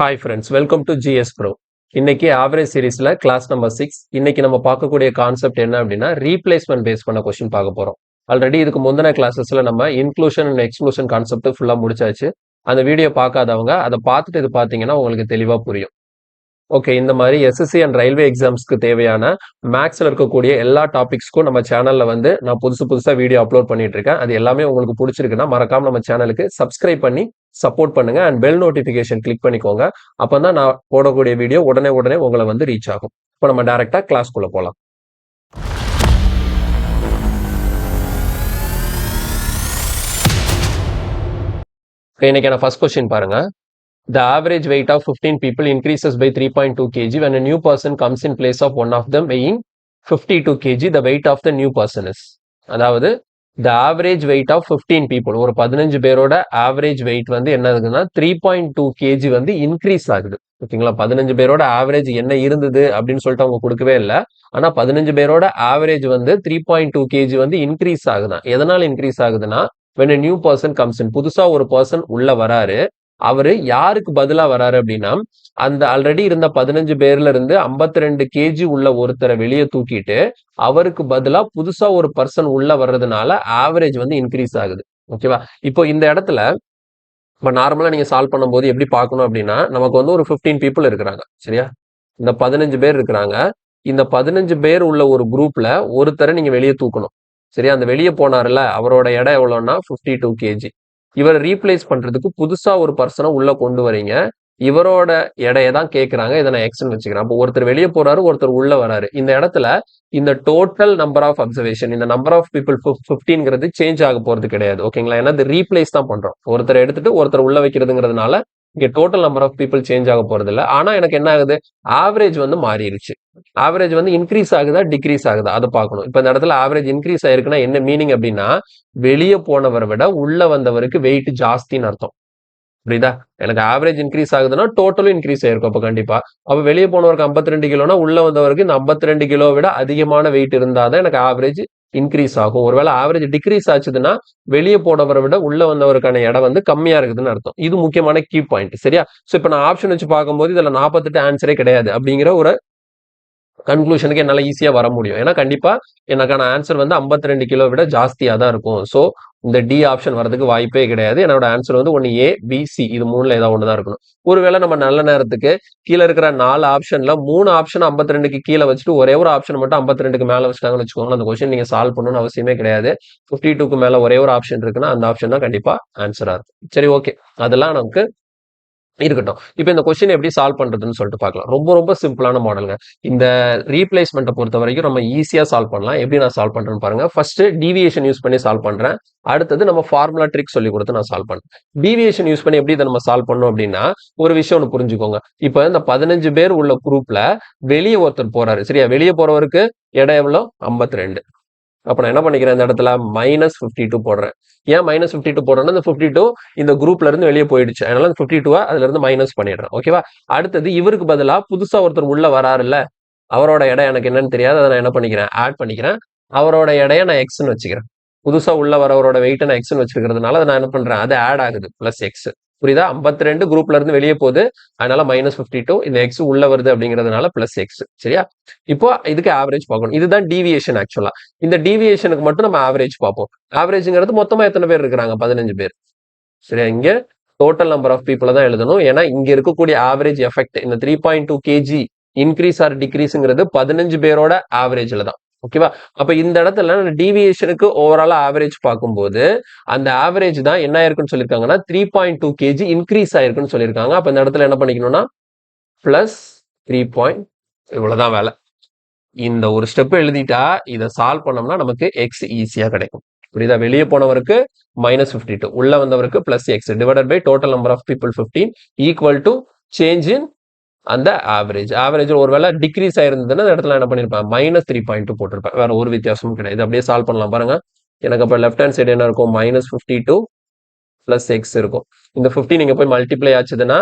Hi friends, welcome to GS bro. இன்னைக்கு average சீரீஸ்ல class number 6. இன்னைக்கு நம்ம பார்க்கக்கூடிய கான்செப்ட் என்ன அப்படின்னா ரீப்ளேஸ்மெண்ட் பேஸ் பண்ண கொஸ்டின் பார்க்க போறோம். ஆல்ரெடி இதுக்கு முந்தின கிளாஸஸ்ல நம்ம இன்க்ளூஷன் அண்ட் எக்ஸ்க்ளூஷன் கான்செப்ட் ஃபுல்லா முடிச்சாச்சு. அந்த வீடியோ பார்க்காதவங்க அதை பார்த்துட்டு இது பார்த்தீங்கன்னா உங்களுக்கு தெளிவா புரியும். ஓகே, இந்த மாதிரி எஸ்எஸ்சி அண்ட் ரயில்வே எக்ஸாம்ஸ்க்கு தேவையான மேக்ஸ்ல இருக்கக்கூடிய எல்லா டாபிக்ஸ்க்கும் நம்ம சேனல்ல வந்து நான் புதுசா வீடியோ அப்லோட் பண்ணிட்டு இருக்கேன். அது எல்லாமே உங்களுக்கு பிடிச்சிருக்குன்னா மறக்காம நம்ம சேனலுக்கு சப்ஸ்கிரைப் பண்ணி சப்போர்ட் பண்ணுங்க அண்ட் பெல் நோட்டிபிகேஷன் கிளிக் பண்ணிக்கோங்க. அப்பதான் நான் போடக்கூடிய வீடியோ உடனே உங்களை வந்து ரீச் ஆகும். இப்போ நம்ம டைரக்டா கிளாஸ்க்குள்ள போலாம். இன்னைக்கான ஃபர்ஸ்ட் கொஸ்டின் பாருங்க. The average weight of 15 people increases by 3.2 kg when a new person comes in place of one of them weighing 52 kg. The weight of the new person is. அதாவது the average weight of 15 people, ஒரு 15 பேரோட average weight வந்து என்ன ஆகுதுன்னா 3.2 kg வந்து increase ஆகுது. ஓகேங்களா? 15 பேரோட ஆவரேஜ் என்ன இருந்தது அப்படின்னு சொல்லிட்டு அவங்க கொடுக்கவே இல்லை. ஆனா 15 பேரோட ஆவரேஜ் வந்து 3.2 kg வந்து இன்க்ரீஸ் ஆகுதான். எதனால இன்க்ரீஸ் ஆகுதுன்னா when a new person comes in, புதுசா ஒரு பர்சன் உள்ள வராரு. அவரு யாருக்கு பதிலா வராரு அப்படின்னா அந்த ஆல்ரெடி இருந்த 15 பேர்ல இருந்து 52 கேஜி உள்ள ஒருத்தரை வெளியே தூக்கிட்டு அவருக்கு பதிலா புதுசா ஒரு பர்சன் உள்ள வர்றதுனால ஆவரேஜ் வந்து இன்க்ரீஸ் ஆகுது. ஓகேவா? இப்போ இந்த இடத்துல இப்ப நார்மலா நீங்க சால்வ் பண்ணும்போது எப்படி பார்க்கணும் அப்படின்னா நமக்கு வந்து ஒரு 15 பீப்புள் இருக்கிறாங்க. சரியா? இந்த 15 பேர் இருக்கிறாங்க. இந்த 15 பேர் உள்ள ஒரு குரூப்ல ஒருத்தரை நீங்க வெளியே தூக்கணும். சரியா? அந்த வெளியே போனார்ல அவரோட எடை எவ்வளவுன்னா 52 கேஜி. இவரை ரீப்ளேஸ் பண்றதுக்கு புதுசா ஒரு பர்சனை உள்ள கொண்டு வரீங்க. இவரோட எடையை தான் கேட்கறாங்க. இதை நான் எக்ஸ்ன்னு வச்சுக்கிறேன். அப்போ ஒருத்தர் வெளியே போறாரு, ஒருத்தர் உள்ள வராரு. இந்த இடத்துல இந்த டோட்டல் நம்பர் ஆஃப் அப்சர்வேஷன், இந்த நம்பர் ஆஃப் பீப்புள் 15ங்கிறது சேஞ்ச் ஆக போறது கிடையாது. ஓகேங்களா? ஏன்னா இது ரீப்ளேஸ் தான் பண்றோம். ஒருத்தர் எடுத்துட்டு ஒருத்தர் உள்ள வைக்கிறதுங்கிறதுனால இங்க total number of people change ஆக போறது இல்லை. ஆனா எனக்கு என்ன ஆகுது, ஆவரேஜ் வந்து மாறிடுச்சு. ஆவரேஜ் வந்து இன்க்ரீஸ் ஆகுதா டிக்ரீஸ் ஆகுதா அதை பார்க்கணும். இப்ப இந்த இடத்துல ஆவரேஜ் இன்க்ரீஸ் ஆயிருக்குன்னா என்ன மீனிங் அப்படின்னா வெளியே போனவரை விட உள்ள வந்தவருக்கு வெயிட் ஜாஸ்தின்னு அர்த்தம். புரியுதா? எனக்கு ஆவரேஜ் இன்க்ரீஸ் ஆகுதுன்னா டோட்டலும் இன்க்ரீஸ் ஆயிருக்கும். அப்ப கண்டிப்பா அப்ப வெளியே போனவருக்கு 52 கிலோனா உள்ள வந்தவருக்கு இந்த 52 கிலோ விட அதிகமான வெயிட் இருந்தாதான் எனக்கு ஆவரேஜ் இன்க்ரீஸ் ஆகும். ஒருவேளை ஆவரேஜ் டிக்ரீஸ் ஆச்சுதுன்னா வெளியே போனவரை விட உள்ள வந்தவருக்கான இடம் வந்து கம்மியா இருக்குதுன்னு அர்த்தம். இது முக்கியமான கீ பாயிண்ட். சரியா? சோ இப்ப நான் ஆப்ஷன் வச்சு பார்க்கும்போது இதுல 48 ஆன்சரே கிடையாது அப்படிங்கிற ஒரு கன்க்ளூஷனுக்கு என்னால ஈஸியா வர முடியும். ஏன்னா கண்டிப்பா எனக்கான ஆன்சர் வந்து 52 கிலோ விட ஜாஸ்தியா தான் இருக்கும். சோ இந்த டி ஆப்ஷன் வரதுக்கு வாய்ப்பே கிடையாது. என்னோட ஆன்சர் வந்து ஒன்னு ஏ, பி, சி இது மூணுல ஏதாவது ஒண்ணுதான் இருக்கணும். ஒருவேளை நம்ம நல்ல நேரத்துக்கு கீழே இருக்கிற 4 ஆப்ஷன்ல 3 ஆப்ஷன் 52க்கு கீழே வச்சுட்டு ஒரே ஒரு ஆப்ஷன் மட்டும் 52க்கு மேல வச்சுட்டாங்கன்னு வச்சுக்கோங்க. அந்த கொஸ்டின் நீங்க சால்வ் பண்ணணும்னு அவசியமே கிடையாது. 52க்கு மேல ஒரே ஒரு ஆப்ஷன் இருக்குன்னா அந்த ஆப்ஷன் தான் கண்டிப்பா ஆன்சரா இருக்கும். சரி, ஓகே, அதெல்லாம் நமக்கு இருக்கட்டும். இப்ப இந்த கொஸ்டின் எப்படி சால்வ் பண்றதுன்னு சொல்லிட்டு பார்க்கலாம். ரொம்ப சிம்பிளான மாடலுங்க. இந்த ரீப்ளேஸ்மெண்ட்டை பொறுத்த வரைக்கும் நம்ம ஈஸியா சால்வ் பண்ணலாம். எப்படி நான் சால்வ் பண்றேன்னு பாருங்க. ஃபர்ஸ்ட் டீவியேஷன் யூஸ் பண்ணி சால்வ் பண்றேன். அடுத்தது நம்ம ஃபார்முலா ட்ரிக் சொல்லி கொடுத்து நான் சால்வ் பண்றேன். டீவியேஷன் யூஸ் பண்ணி எப்படி இதை நம்ம சால்வ் பண்ணோம் அப்படின்னா ஒரு விஷயம் ஒன்று புரிஞ்சுக்கோங்க. இப்ப இந்த 15 பேர் உள்ள குரூப்ல வெளியே ஒருத்தர் போறாரு. சரியா? வெளியே போறவருக்கு இடம் எவ்வளவு? 52. அப்ப நான் என்ன பண்ணிக்கிறேன், இந்த இடத்துல -52 போடுறேன். ஏன் -52 போடுறேன்னா இந்த 52 இந்த குரூப்ல இருந்து வெளியே போயிடுச்சு. அதனால இந்த 52 அதுல இருந்து மைனஸ் பண்ணிடுறேன். ஓகேவா? அடுத்தது இவருக்கு பதிலா புதுசா ஒருத்தர் உள்ள வராருல்ல, அவரோட எடை எனக்கு என்னன்னு தெரியாது. அதை நான் என்ன பண்ணிக்கிறேன், ஆட் பண்ணிக்கிறேன். அவரோட எடையை நான் எக்ஸ்ன்னு வச்சுக்கிறேன். புதுசா உள்ள வரவரோட வெயிட்டை நான் எக்ஸ்ன்னு வச்சிருக்கிறதுனால அதை நான் என்ன பண்றேன், அது ஆட் ஆகுது பிளஸ் எக்ஸ். புரியுதா? 52 குரூப்ல இருந்து வெளியே போகுது, அதனால -52. இந்த எக்ஸ் உள்ள வருது அப்படிங்கிறதுனால பிளஸ் எக்ஸ். சரியா? இப்போ இதுக்கு ஆவரேஜ் பார்க்கணும். இதுதான் டீவியேஷன். ஆக்சுவலா இந்த டீவியேஷனுக்கு மட்டும் நம்ம ஆவரேஜ் பார்ப்போம். ஆவரேஜ்ங்கிறது மொத்தமா எத்தனை பேர் இருக்கிறாங்க? 15 பேர். சரியா? இங்க டோட்டல் நம்பர் ஆஃப் பீப்புளை தான் எழுதணும். ஏன்னா இங்க இருக்கக்கூடிய ஆவரேஜ் எஃபெக்ட் இந்த 3.2 கேஜி இன்க்ரீஸ் ஆர் டிக்ரீஸ்ங்கிறது 15 பேரோட ஆவரேஜ்ல தான். ஓகேவா? அப்ப இந்த இடத்துல டீவியேஷனுக்கு ஓவராலா ஆவரேஜ் பார்க்கும்போது அந்த ஆவரேஜ் தான் என்ன ஆயிருக்குன்னு சொல்லியிருக்காங்கன்னா 3.2 கேஜி இன்க்ரீஸ் ஆயிருக்குன்னு சொல்லியிருக்காங்க. அப்ப இந்த இடத்துல என்ன பண்ணிக்கணும்னா பிளஸ் 3. இவ்வளவுதான் வேலை. இந்த ஒரு ஸ்டெப் எழுதிட்டா இதை சால்வ் பண்ணோம்னா நமக்கு எக்ஸ் ஈஸியா கிடைக்கும். புரியுதா? வெளியே போனவருக்கு -52, உள்ள வந்தவருக்கு plus X divided by total number of people 15 equal to change in அந்த ஆவரேஜ். ஆவரேஜ் ஒருவேளை டிக்ரீஸ் ஆயிருந்ததுன்னா இந்த இடத்துல என்ன பண்ணிருப்பேன், -3.2 போட்டிருப்பேன். வேற ஒரு வித்தியாசமும் கிடையாது. அப்படியே சால்வ் பண்ணலாம் பாருங்க. எனக்கு அப்ப லெஃப்ட் ஹேண்ட் சைடு என்ன இருக்கும், -52 பிளஸ் எக்ஸ் இருக்கும். இந்த 15 நீங்க போய் மல்டிப்ளை ஆச்சுதுன்னா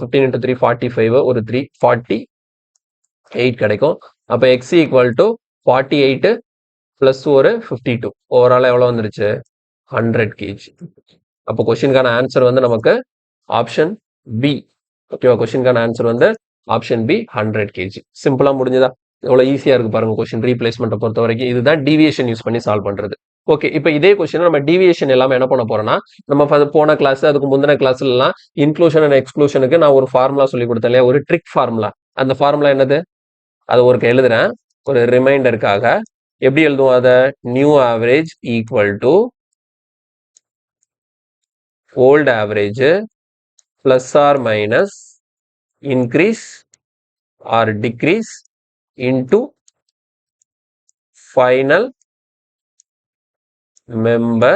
15 × 3 45, ஒரு 3 48 கிடைக்கும். அப்ப எக்ஸ் ஈக்குவல் டு 48 பிளஸ் ஒரு 52 ஓவரால் எவ்வளவு வந்துருச்சு, 100 kg. அப்போ கொஸ்டினுக்கான ஆன்சர் வந்து நமக்கு ஆப்ஷன் பி ஓகேவா? கொஸ்டினுக்கான ஆன்சர் வந்து ஆப்ஷன் பி 100 கேஜி. சிம்பிளா முடிஞ்சதா? எவ்வளவு ஈஸியா இருக்கு பாருங்க கொஸ்டின் ரீப்ளேஸ்மெண்ட்டை பொறுத்த வரைக்கும். இதுதான் டீவியேஷன் யூஸ் பண்ணி சால்வ் பண்றது. ஓகே, இப்போ இதே கொஸ்டின் நம்ம டீவியேஷன் எல்லாமே என்ன பண்ண போறோம்னா, நம்ம போன கிளாஸ் அதுக்கு முந்தின கிளாஸ்ல எல்லாம் இன்க்ளூஷன் அண்ட் எக்ஸ்க்ளூஷனுக்கு நான் ஒரு ஃபார்முலா சொல்லி கொடுத்தேன் இல்லையா? ஒரு ட்ரிக் ஃபார்முலா. அந்த ஃபார்முலா என்னது? அது ஒரு எழுதுறேன் ஒரு ரிமைண்டருக்காக. எப்படி எழுதுவோம் அதை? New average equal to old average plus or minus increase or decrease into final member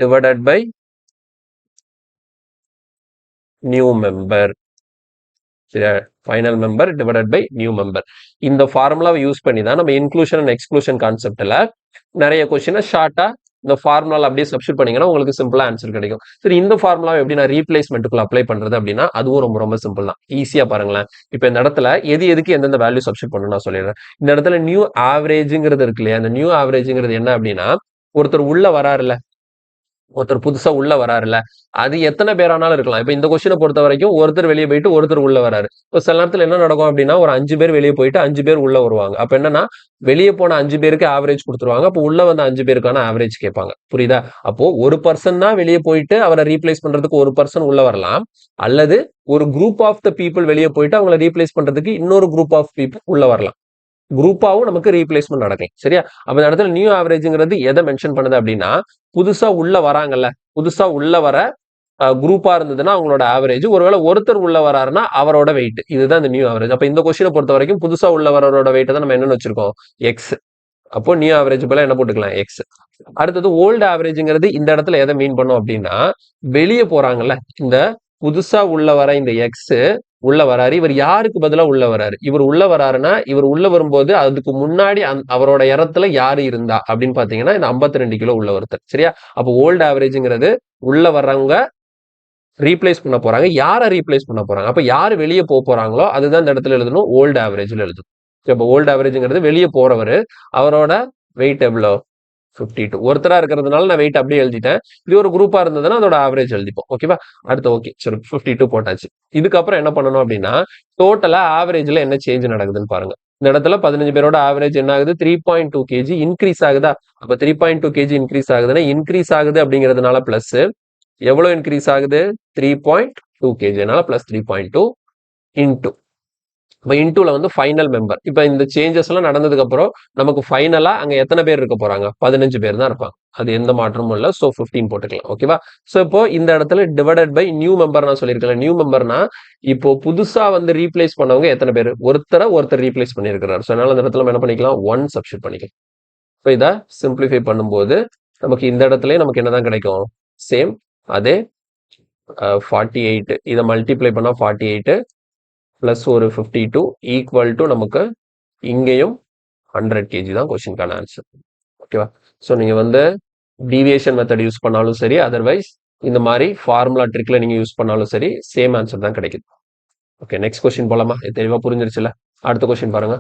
divided by new member. சரியா? Final member divided by new member. இந்த ஃபார்முலாவை யூஸ் பண்ணி தான் நம்ம இன்க்ளூஷன் அண்ட் எக்ஸ்க்ளூஷன் கான்செப்ட்ல நிறைய கொஸ்டினை ஷார்ட்டா இந்த ஃபார்முலா அப்படியே சப்ஸ்டிட் பண்ணீங்கன்னா உங்களுக்கு சிம்பிளா ஆன்சர் கிடைக்கும். சரி, இந்த ஃபார்முலாவை எப்படி நான் ரீப்ளேஸ்மெண்ட்டுக்குள்ள அப்ளை பண்றது அப்படின்னா அதுவும் ரொம்ப ரொம்ப சிம்பிள் தான். ஈஸியா பாருங்களேன். இப்போ இந்த இடத்துல எதுக்கு எந்தெந்த வேல்யூ சப்ஸ்டிட் பண்ணணும் நான் சொல்லிடுறேன். இந்த இடத்துல நியூ ஆவரேஜ்ங்கிறது இருக்கு இல்லையா? அந்த நியூ ஆவரேஜ்ங்கிறது என்ன அப்படின்னா, ஒருத்தர் உள்ள வராருல, ஒருத்தர் புதுசா உள்ள வராருல்ல, அது எத்தனை பேரானாலும் இருக்கலாம். இப்ப இந்த கொஸ்டினை பொறுத்த வரைக்கும் ஒருத்தர் வெளியே போயிட்டு ஒருத்தர் உள்ள வராரு. இப்போ சில நேரத்துல என்ன நடக்கும் அப்படின்னா, ஒரு 5 பேர் வெளியே போயிட்டு 5 பேர் உள்ள வருவாங்க. அப்ப என்னன்னா, வெளியே போன 5 பேருக்கு ஆவரேஜ் கொடுத்துருவாங்க. அப்போ உள்ள வந்த 5 பேருக்கான ஆவரேஜ் கேட்பாங்க. புரியுதா? அப்போ ஒரு பர்சன் தான் வெளியே போயிட்டு அவரை ரீப்ளேஸ் பண்றதுக்கு ஒரு பர்சன் உள்ள வரலாம். அல்லது ஒரு குரூப் ஆஃப் த பீப்புள் வெளியே போயிட்டு அவங்களை ரீப்ளேஸ் பண்றதுக்கு இன்னொரு குரூப் ஆஃப் பீப்புள் உள்ள வரலாம். குரூப்பாவும் நமக்கு ரீப்ளேஸ்மெண்ட் நடக்கும். சரியா? அப்ப இந்த இடத்துல நியூ ஆவரேஜ்ங்கிறது எதை மென்ஷன் பண்ணுது அப்படின்னா, புதுசா உள்ள வராங்கல்ல, புதுசா உள்ள வர குரூப்பா இருந்ததுன்னா அவங்களோட ஆவரேஜ். ஒருவேளை ஒருத்தர் உள்ள வராருன்னா அவரோட வெயிட். இதுதான் இந்த நியூ ஆவரேஜ். அப்ப இந்த கொஸ்டினை பொறுத்த வரைக்கும் புதுசா உள்ள வரவரோட வெயிட் தான் நம்ம என்னன்னு வச்சிருக்கோம்? எக்ஸ். அப்போ நியூ ஆவரேஜ் போல என்ன போட்டுக்கலாம்? எக்ஸ். அடுத்தது ஓல்டு ஆவரேஜ்ங்கிறது இந்த இடத்துல எதை மீன் பண்ணும் அப்படின்னா, வெளியே போறாங்கல்ல, இந்த புதுசா உள்ள வர இந்த எக்ஸ் உள்ள வராரு. இவர் யாருக்கு பதிலா உள்ள வராரு? இவர் உள்ள வராருன்னா, இவர் உள்ள வரும்போது அதுக்கு முன்னாடி அவரோட இடத்துல யாரு இருந்தா அப்படின்னு பாத்தீங்கன்னா, இந்த 52 கிலோ உள்ள ஒருத்தர். சரியா? அப்போ ஓல்டு ஆவரேஜ்ங்கிறது உள்ள வர்றவங்க ரீப்ளேஸ் பண்ண போறாங்க. யாரை ரீப்ளேஸ் பண்ண போறாங்க? அப்ப யாரு வெளியே போறாங்களோ அதுதான் இந்த இடத்துல எழுதணும். ஓல்டு ஆவரேஜ்ல எழுதணும். இப்போ ஓல்டு ஆவரேஜ்ங்கிறது வெளியே போறவரு, அவரோட வெயிட் எவ்வளோ? 52. ஒருத்தரா இருக்கிறதுனால நான் வெயிட் அப்படியே எழுதிட்டேன். இது ஒரு குரூப்பா இருந்ததுன்னா அதோட ஆவரேஜ் எழுதிப்போம். ஓகேவா? அடுத்து ஓகே. சரி, 52 போட்டாச்சு. இதுக்கப்புறம் என்ன பண்ணணும் அப்படின்னா, டோட்டலா ஆவரேஜ்ல என்ன சேஞ்ச் நடக்குதுன்னு பாருங்க. இந்த இடத்துல 15 பேரோட ஆவரேஜ் என்ன ஆகுது? 3.2 kg இன்க்ரீஸ் ஆகுதா? அப்ப 3.2 kg இன்க்ரீஸ் ஆகுதுன்னா, இன்க்ரீஸ் ஆகுது அப்படிங்கிறதுனால பிளஸ். எவ்வளவு இன்க்ரீஸ் ஆகுது? 3.2 kg. அதனால பிளஸ் 3.2 இன்டூ. இப்போ இன்டூல வந்து ஃபைனல் மெம்பர். இப்போ இந்த சேஞ்சஸ் எல்லாம் நடந்ததுக்கு அப்புறம் நமக்கு ஃபைனலா அங்க எத்தனை பேர் இருக்க போறாங்க? 15 பேர் தான் இருப்பாங்க. அது எந்த மாற்றமும் இல்லை. ஸோ 15 போட்டுக்கலாம். ஓகேவா? ஸோ இப்போ இந்த இடத்துல டிவைடட் பை நியூ மெம்பர் நான் சொல்லியிருக்கேன். நியூ மெம்பர்னா இப்போ புதுசா வந்து ரீப்ளேஸ் பண்ணவங்க எத்தனை பேர்? ஒருத்தர் ரீப்ளேஸ் பண்ணியிருக்கிறார். ஸோ அதனால இந்த இடத்துல நம்ம என்ன பண்ணிக்கலாம்? 1 சப்ஸ்டிட் பண்ணிக்கலாம். இப்போ இதை சிம்பிளிஃபை பண்ணும்போது நமக்கு இந்த இடத்துல நமக்கு என்னதான் கிடைக்கும்? சேம் அதே 48. இதை மல்டிப்ளை பண்ணா 48 பிளஸ் ஒரு 52 ஈக்குவல் டு நமக்கு இங்கேயும் 100 kg தான் கொஸ்டினுக்கான ஆன்சர். ஓகேவா? ஸோ நீங்க வந்து டீவியேஷன் மெத்தட் யூஸ் பண்ணாலும் சரி, அதர்வைஸ் இந்த மாதிரி ஃபார்முலா ட்ரிக்ல நீங்க யூஸ் பண்ணாலும் சரி, சேம் ஆன்சர் தான் கிடைக்குது. ஓகே, நெக்ஸ்ட் கொஸ்டின் போலாமா? தெளிவா புரிஞ்சிருச்சுல? அடுத்த கொஸ்டின் பாருங்க.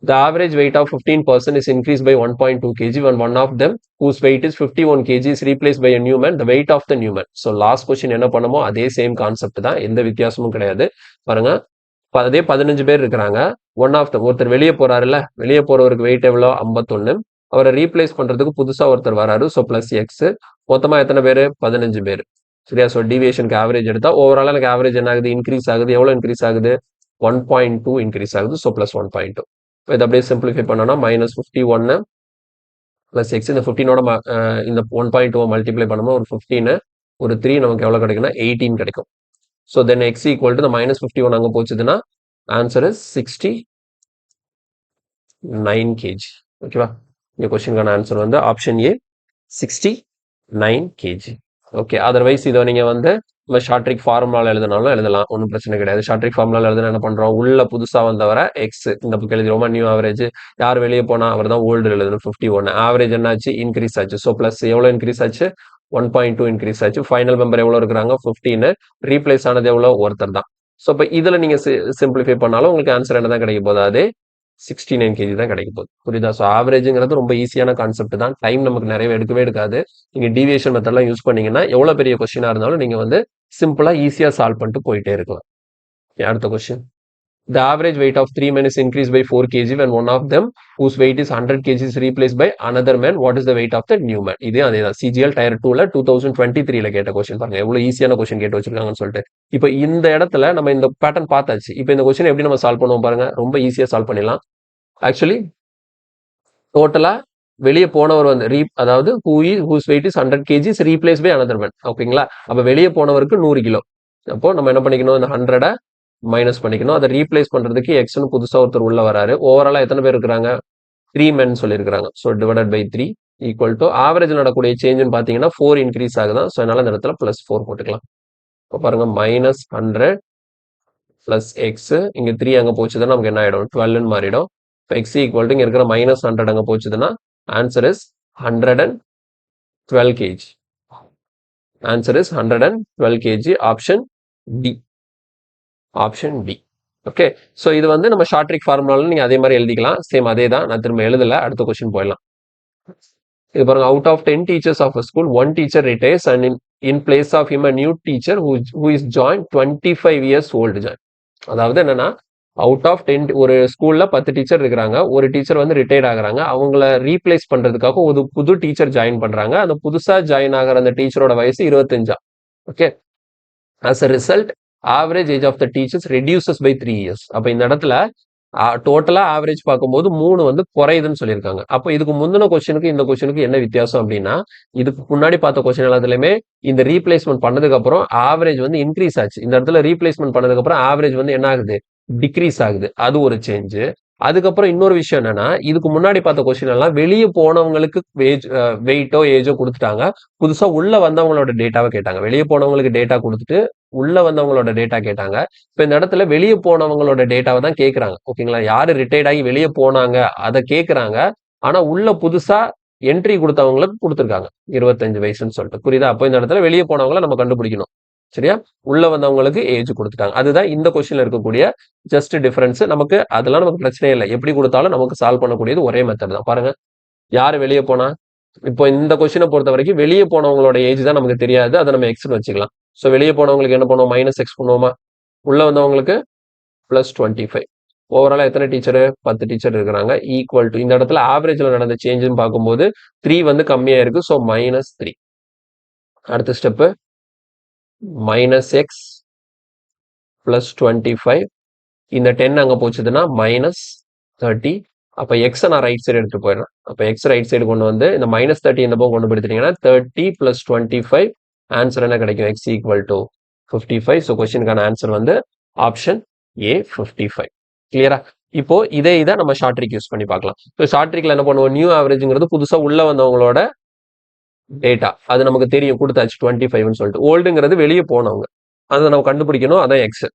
The average weight of 15% is increased by 1.2 kg when one of them whose weight is 51 kg is replaced by a new man, the weight of the new man. So last question என்ன பண்ணுமோ அதே same concept தான், எந்த வித்தியாசமும் கிடையாது. பாருங்க, அதே 15 பேர் இருக்கிறாங்க. ஒருத்தர் வெளியே போறாருல்ல, வெளியே போறவருக்கு வெயிட் எவ்வளோ? 51. அவரை ரீப்ளேஸ் பண்றதுக்கு புதுசா ஒருத்தர் வராரு. So plus X. மொத்தமா எத்தனை பேர்? 15 பேர். சரியா? ஸோ டீவியேஷனுக்கு ஆவரேஜ் எடுத்தா ஓவரால் எனக்கு ஆவரேஜ் என்ன ஆகுது? இன்க்ரீஸ் ஆகுது. எவ்வளோ இன்க்ரீஸ் ஆகுது? 1.2 இன்க்ரீஸ் ஆகுது. So plus 1.2. இதை அப்படியே சிம்பிளிஃபை பண்ணோம்னா மைனஸ் 51 பிளஸ் எக்ஸ். இந்த 15ஓட இந்த 1.2 மல்டிப்ளை பண்ணோம்னா ஒரு 15, ஒரு 3 நமக்கு எவ்வளோ கிடைக்குன்னா 18 கிடைக்கும். So then X equal to இந்த மைனஸ் 51 அங்கே போச்சுதுன்னா ஆன்சர் இஸ் 69 kg. ஓகேவா? இந்த கொஸ்டினுக்கான ஆன்சர் வந்து ஆப்ஷன் ஏ 69 kg. ஓகே, அதர்வைஸ் இதை நீங்க வந்து நம்ம ஷார்ட் ட்ரிக் ஃபார்முலாவில் எழுதினாலும் எழுதலாம், ஒன்றும் பிரச்சனை கிடையாது. ஷார்ட் ட்ரிக் ஃபார்முலாவில் எழுதுனா என்ன பண்றோம்? உள்ள புதுசா வந்தவரை எக்ஸ் இந்த புக் எழுதிடுவோமா? New average. யார் வெளியே போனா அவர் தான் ஓல்டு எழுதணும். 51 ஆவரேஜ் என்னாச்சு? இன்க்ரீஸ் ஆச்சு. ஸோ பிளஸ் எவ்வளோ இன்க்ரீஸ் ஆச்சு? 1.2 இன்க்ரீஸ் ஆச்சு. ஃபைனல் மெம்பர் எவ்வளோ இருக்கிறாங்க? 15. ரீப்ளேஸ் ஆனது எவ்வளோ? ஒருத்தர் தான். ஸோ இப்போ இதுல நீங்க சிம்பிளிஃபை பண்ணாலும் உங்களுக்கு ஆன்சர் என்ன தான் கிடைக்க போகுது? அதே 69 kg தான் கிடைக்க போகுது. புரியுதா? ஸோ ஆவரேஜ்ங்கிறது ரொம்ப ஈஸியான கான்செப்ட் தான். டைம் நமக்கு நிறைய எடுக்கவே எடுக்காது. நீங்க டீவியேஷன் மெத்தட்லாம் யூஸ் பண்ணீங்கன்னா எவ்வளவு பெரிய கொஸ்டினா இருந்தாலும் நீங்க வந்து சிம்பிளா ஈஸியா சால்வ் பண்ணிட்டு போயிட்டே இருக்கலாம். அடுத்த question. The average weight of 3 men is increased by 4 kg when one of them whose weight is 100 kg is replaced by another man. What is the weight of the new man? இதே அதேதான் CGL Tier 2ல 2023ல கேட்ட question பாருங்க எவ்வளவு ஈஸியான question கேட்டு வச்சிருக்காங்கன்னு சொல்லிட்டு. இப்போ இந்த இடத்துல நம்ம இந்த பேட்டர்ன் பார்த்தாச்சு. இப்போ இந்த கொஸ்டின் எப்படி நம்ம சால்வ் பண்ணுவோம் பாருங்க, ரொம்ப ஈஸியா சால்வ் பண்ணிடலாம். ஆக்சுவலி டோட்டலா வெளியே போனவர் வந்து அதாவது whose weight is 100 kg is replaced by another man. ஓகேங்களா? அப்ப வெளியே போனவருக்கு 100 கிலோ. அப்போ நம்ம என்ன பண்ணிக்கணும், இந்த 100 மைனஸ் பண்ணிக்கணும். அதை ரீப்ளேஸ் பண்றதுக்கு எக்ஸ்னு புதுசா ஒருத்தர் உள்ள வராரு. ஓவராலா எத்தனை பேர் இருக்கிறாங்க, 3 men சொல்லியிருக்காங்க. So divided by 3 equal to average நடக்கூடிய சேஞ்சுன்னு பார்த்தீங்கன்னா 4 இன்க்ரீஸ் ஆகுதான். ஸோ அதனால இந்த இடத்துல +4 போட்டுக்கலாம். இப்போ பாருங்க -100 பிளஸ் எக்ஸ், இங்க 3 அங்க போச்சுதுன்னா நமக்கு என்ன ஆயிடும், 12ன்னு மாறிடும். இப்போ எக்ஸ் ஈக்குவல் டு இங்க இருக்கிற -100 அங்க போச்சுதுன்னா answer is 112 kg. Answer is 112 kg. Option D. Option D. Okay, so இது வந்து நம்ம ஷார்ட் ட்ரிக் ஃபார்முலால நீங்க அதே மாதிரி எழுதிக்கலாம். சேம் அதே தான், நான் திரும்ப எழுதல. அடுத்த கொஸ்டின் போயிடலாம். இது பாருங்க, out of 10 teachers of a school, 1 teacher retires and in place of him a new teacher who is joined 25 years old join. அதாவது என்னன்னா, அவுட் ஆஃப் 10 ஒரு ஸ்கூல்ல 10 டீச்சர் இருக்கிறாங்க, ஒரு டீச்சர் வந்து ரிட்டையர்ட் ஆகுறாங்க. அவங்கள ரீப்ளேஸ் பண்றதுக்காக ஒரு புது டீச்சர் ஜாயின் பண்றாங்க. அந்த புதுசா ஜாயின் ஆகிற அந்த டீச்சரோட வயசு 25. Okay, as a result average age of the teachers reduces by 3 years. அப்ப இந்த இடத்துல டோட்டலா ஆவரேஜ் பார்க்கும்போது 3 வந்து குறையுதுன்னு சொல்லியிருக்காங்க. அப்போ இதுக்கு முந்தின கொஸ்டினுக்கு இந்த கொஸ்டினுக்கு என்ன வித்தியாசம் அப்படின்னா, இதுக்கு முன்னாடி பார்த்த கொஸ்டின் எல்லாத்துலயுமே இந்த ரீப்ளேஸ்மெண்ட் பண்ணதுக்கு அப்புறம் ஆவரேஜ் வந்து இன்க்ரீஸ் ஆச்சு. இந்த இடத்துல ரீப்ளேஸ்மெண்ட் பண்ணதுக்கு அப்புறம் ஆவரேஜ் வந்து என்ன ஆகுது, டிக்ரீஸ் ஆகுது. அது ஒரு சேஞ்சு. அதுக்கப்புறம் இன்னொரு விஷயம் என்னன்னா, இதுக்கு முன்னாடி பார்த்த கொஸ்டின் எல்லாம் வெளியே போனவங்களுக்கு வெயிட்டோ ஏஜோ கொடுத்துட்டாங்க. புதுசா உள்ள வந்தவங்களோட டேட்டாவை கேட்டாங்க. வெளியே போனவங்களுக்கு டேட்டா கொடுத்துட்டு உள்ள வந்தவங்களோட டேட்டா கேட்டாங்க. இப்ப இந்த இடத்துல வெளியே போனவங்களோட டேட்டாவை தான் கேட்கறாங்க. ஓகேங்களா? யாரு ரிட்டையர்ட் ஆகி வெளியே போனாங்க அதை கேட்கறாங்க. ஆனா உள்ள புதுசா என்ட்ரி கொடுத்தவங்களுக்கு கொடுத்துருக்காங்க 25 வயசுன்னு சொல்லிட்டு. புரியுதா? அப்போ இந்த இடத்துல வெளியே போனவங்களை நம்ம கண்டுபிடிக்கணும். சரியா? உள்ள வந்தவங்களுக்கு ஏஜ் கொடுத்துட்டாங்க. அதுதான் இந்த கொஸ்டின்ல இருக்கக்கூடிய ஜஸ்ட் டிஃபரன்ஸ். நமக்கு அதெல்லாம் நமக்கு பிரச்சனையே இல்லை. எப்படி கொடுத்தாலும் நமக்கு சால்வ் பண்ணக்கூடியது ஒரே மெத்தட் தான். பாருங்க, யாரு வெளியே போனா, இப்போ இந்த கொஸ்டினை பொறுத்த வரைக்கும் வெளியே போனவங்களோட ஏஜ் தான் நமக்கு தெரியாது. அதை நம்ம எக்ஸ்னு வச்சுக்கலாம். ஸோ வெளியே போனவங்களுக்கு என்ன பண்ணுவோம், -x பண்ணுவோமா? உள்ள வந்தவங்களுக்கு +25. ஓவராலா எத்தனை டீச்சர், 10 டீச்சர் இருக்கிறாங்க. ஈக்குவல் டு இந்த இடத்துல ஆவரேஜ்ல நடந்த சேஞ்சுன்னு பார்க்கும்போது 3 வந்து கம்மியா இருக்கு. ஸோ -3. அடுத்த ஸ்டெப்பு -x +25. இந்த 10 அங்க போச்சுதுன்னா -30. அப்ப எக்ஸ் நான் ரைட் சைடு எடுத்து போயிடுறேன். அப்ப எக்ஸ் ரைட் சைடு கொண்டு வந்து இந்த -30 இந்த பக்கம் கொண்டு போயிட்டீங்கன்னா 30 + 25 ஆன்சர் என்ன கிடைக்கும், எக்ஸ் ஈக்குவல் டு 55. ஸோ கொஸ்டினுக்கான ஆன்சர் வந்து ஆப்ஷன் ஏ 55. கிளியரா? இப்போ இதை நம்ம ஷார்ட் ட்ரிக் யூஸ் பண்ணி பார்க்கலாம். ஸோ ஷார்ட் ட்ரிக்ல என்ன பண்ணுவோம், நியூ ஆவரேஜ்ங்கிறது புதுசா உள்ள வந்தவங்களோட டேட்டா, அது நமக்கு தெரியும், கொடுத்தாச்சு 25ன்னு சொல்லிட்டு. ஓல்டுங்கிறது வெளியே போனவங்க, அதை நம்ம கண்டுபிடிக்கணும். அதான் எக்ஸ்.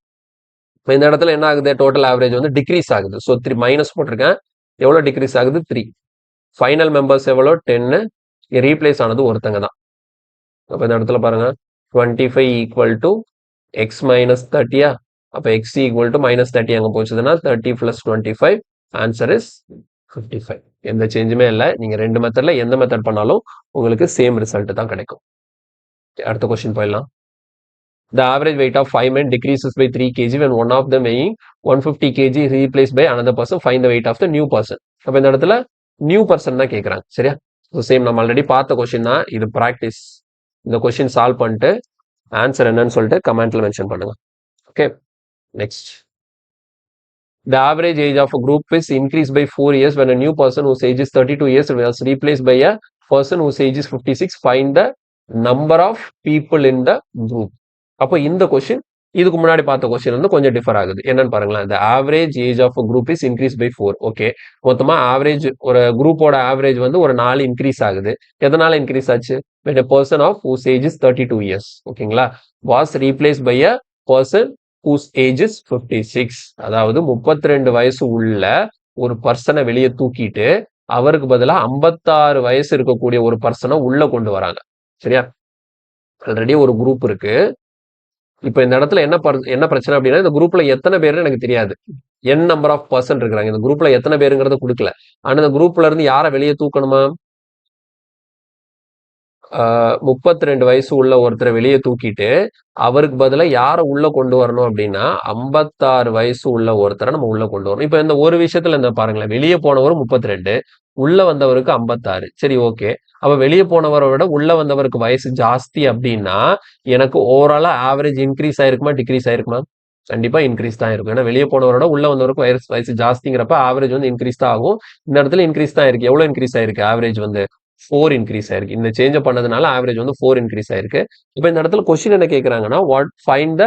இப்போ இந்த இடத்துல என்ன ஆகுது, டோட்டல் ஆவரேஜ் வந்து டிக்ரீஸ் ஆகுது. ஸோ 3 மைனஸ் போட்டிருக்கேன். எவ்வளோ டிக்ரீஸ் ஆகுது, 3. ஃபைனல் மெம்பர்ஸ் எவ்வளோ, 10. ரீப்ளேஸ் ஆனது ஒருத்தங்க தான். அப்போ இந்த இடத்துல பாருங்க, 25 ஈக்குவல் டு எக்ஸ் மைனஸ் 30. அப்போ எக்ஸ் ஈக்குவல் டு -30 அங்கே போச்சுதுன்னா 30 + 25 ஆன்சர் இஸ் 55. எந்த சேஞ்சுமே இல்லை. நீங்க ரெண்டு மெத்தட்ல எந்த மெத்தட் பண்ணாலும் உங்களுக்கு சேம் ரிசல்ட் தான் கிடைக்கும். அடுத்த கொஸ்டின் போயிடலாம். The average weight of 5 men decreases by 3 kg when one of them weighing 150 kg is replaced by another person. Find the weight of the new person. அப்ப இந்த இடத்துல நியூ பர்சன் தான் கேட்கறாங்க. சரியா? சேம் நம்ம ஆல்ரெடி பார்த்த question தான் இது. பிராக்டிஸ். இந்த கொஸ்டின் சால்வ் பண்ணிட்டு ஆன்சர் என்னன்னு சொல்லிட்டு கமெண்ட்ல மென்ஷன் பண்ணுங்க. Okay, next. The average age of a group is increased by 4 years when a new person whose age is 32 years was replaced by a person whose age is 56. Find the number of people in the group. அப்போ இந்த question இதுக்கு முன்னாடி பார்த்த question வந்து கொஞ்சம் differ ஆகுது. என்னன்னு பாருங்களேன். The average age of a group is increased by 4. Okay, மொத்தமா ஆவரேஜ் ஒரு குரூப்போட ஆவரேஜ் வந்து ஒரு 4 இன்க்ரீஸ் ஆகுது. எதனால இன்க்ரீஸ் ஆச்சு? when a person of whose age is 32 years, ஓகேங்களா, was replaced by a person whose age is 56. அதாவது 32 வயசு உள்ள ஒரு பர்சனை வெளியே தூக்கிட்டு அவருக்கு பதிலா 56 வயசு இருக்கக்கூடிய ஒரு பர்சனை உள்ள கொண்டு வராங்க. சரியா? ஆல்ரெடி ஒரு குரூப் இருக்கு. இப்ப இந்த இடத்துல என்ன பிரச்சனை அப்படின்னா, இந்த குரூப்ல எத்தனை பேருன்னு எனக்கு தெரியாது. என் நம்பர் ஆஃப் பர்சன் இருக்கிறாங்க. இந்த குரூப்ல எத்தனை பேருங்கிறத கொடுக்கல. ஆனா இந்த குரூப்ல இருந்து யாரை வெளியே தூக்கணுமா, 32 வயசு உள்ள ஒருத்தரை வெளியே தூக்கிட்டு அவருக்கு பதிலா யாரை உள்ள கொண்டு வரணும் அப்படின்னா 56 வயசு உள்ள ஒருத்தரை நம்ம உள்ள கொண்டு வரணும். இப்ப இந்த ஒரு விஷயத்துல இந்த பாருங்களேன், வெளியே போனவர் 32, உள்ள வந்தவருக்கு 56. சரி, ஓகே. அப்ப வெளியே போனவரை விட உள்ள வந்தவருக்கு வயசு ஜாஸ்தி அப்படின்னா எனக்கு ஓவராலா ஆவரேஜ் இன்க்ரீஸ் ஆயிருக்குமா டிக்ரீஸ் ஆயிருக்குமா? கண்டிப்பா இன்க்ரீஸ் தான் இருக்கும். ஏன்னா வெளியே போனவரோட உள்ள வந்தவருக்கு வயசு ஜாஸ்திங்கிறப்ப ஆவரேஜ் வந்து இன்க்ரீஸ் தான் ஆகும். இந்த இடத்துல இன்க்ரீஸ் தான் இருக்கு. எவ்வளவு இன்க்ரீஸ் ஆயிருக்கு? ஆவரேஜ் வந்து 4 இன்க்ரீஸ் ஆயிருக்கு. இந்த சேஞ்ச பண்ணதுனால ஆவரேஜ் வந்து 4 இன்க்ரீஸ் ஆயிருக்கு. இப்ப இந்த இடத்துல கொஸ்டின் என்ன கேக்குறாங்கன்னா, what find the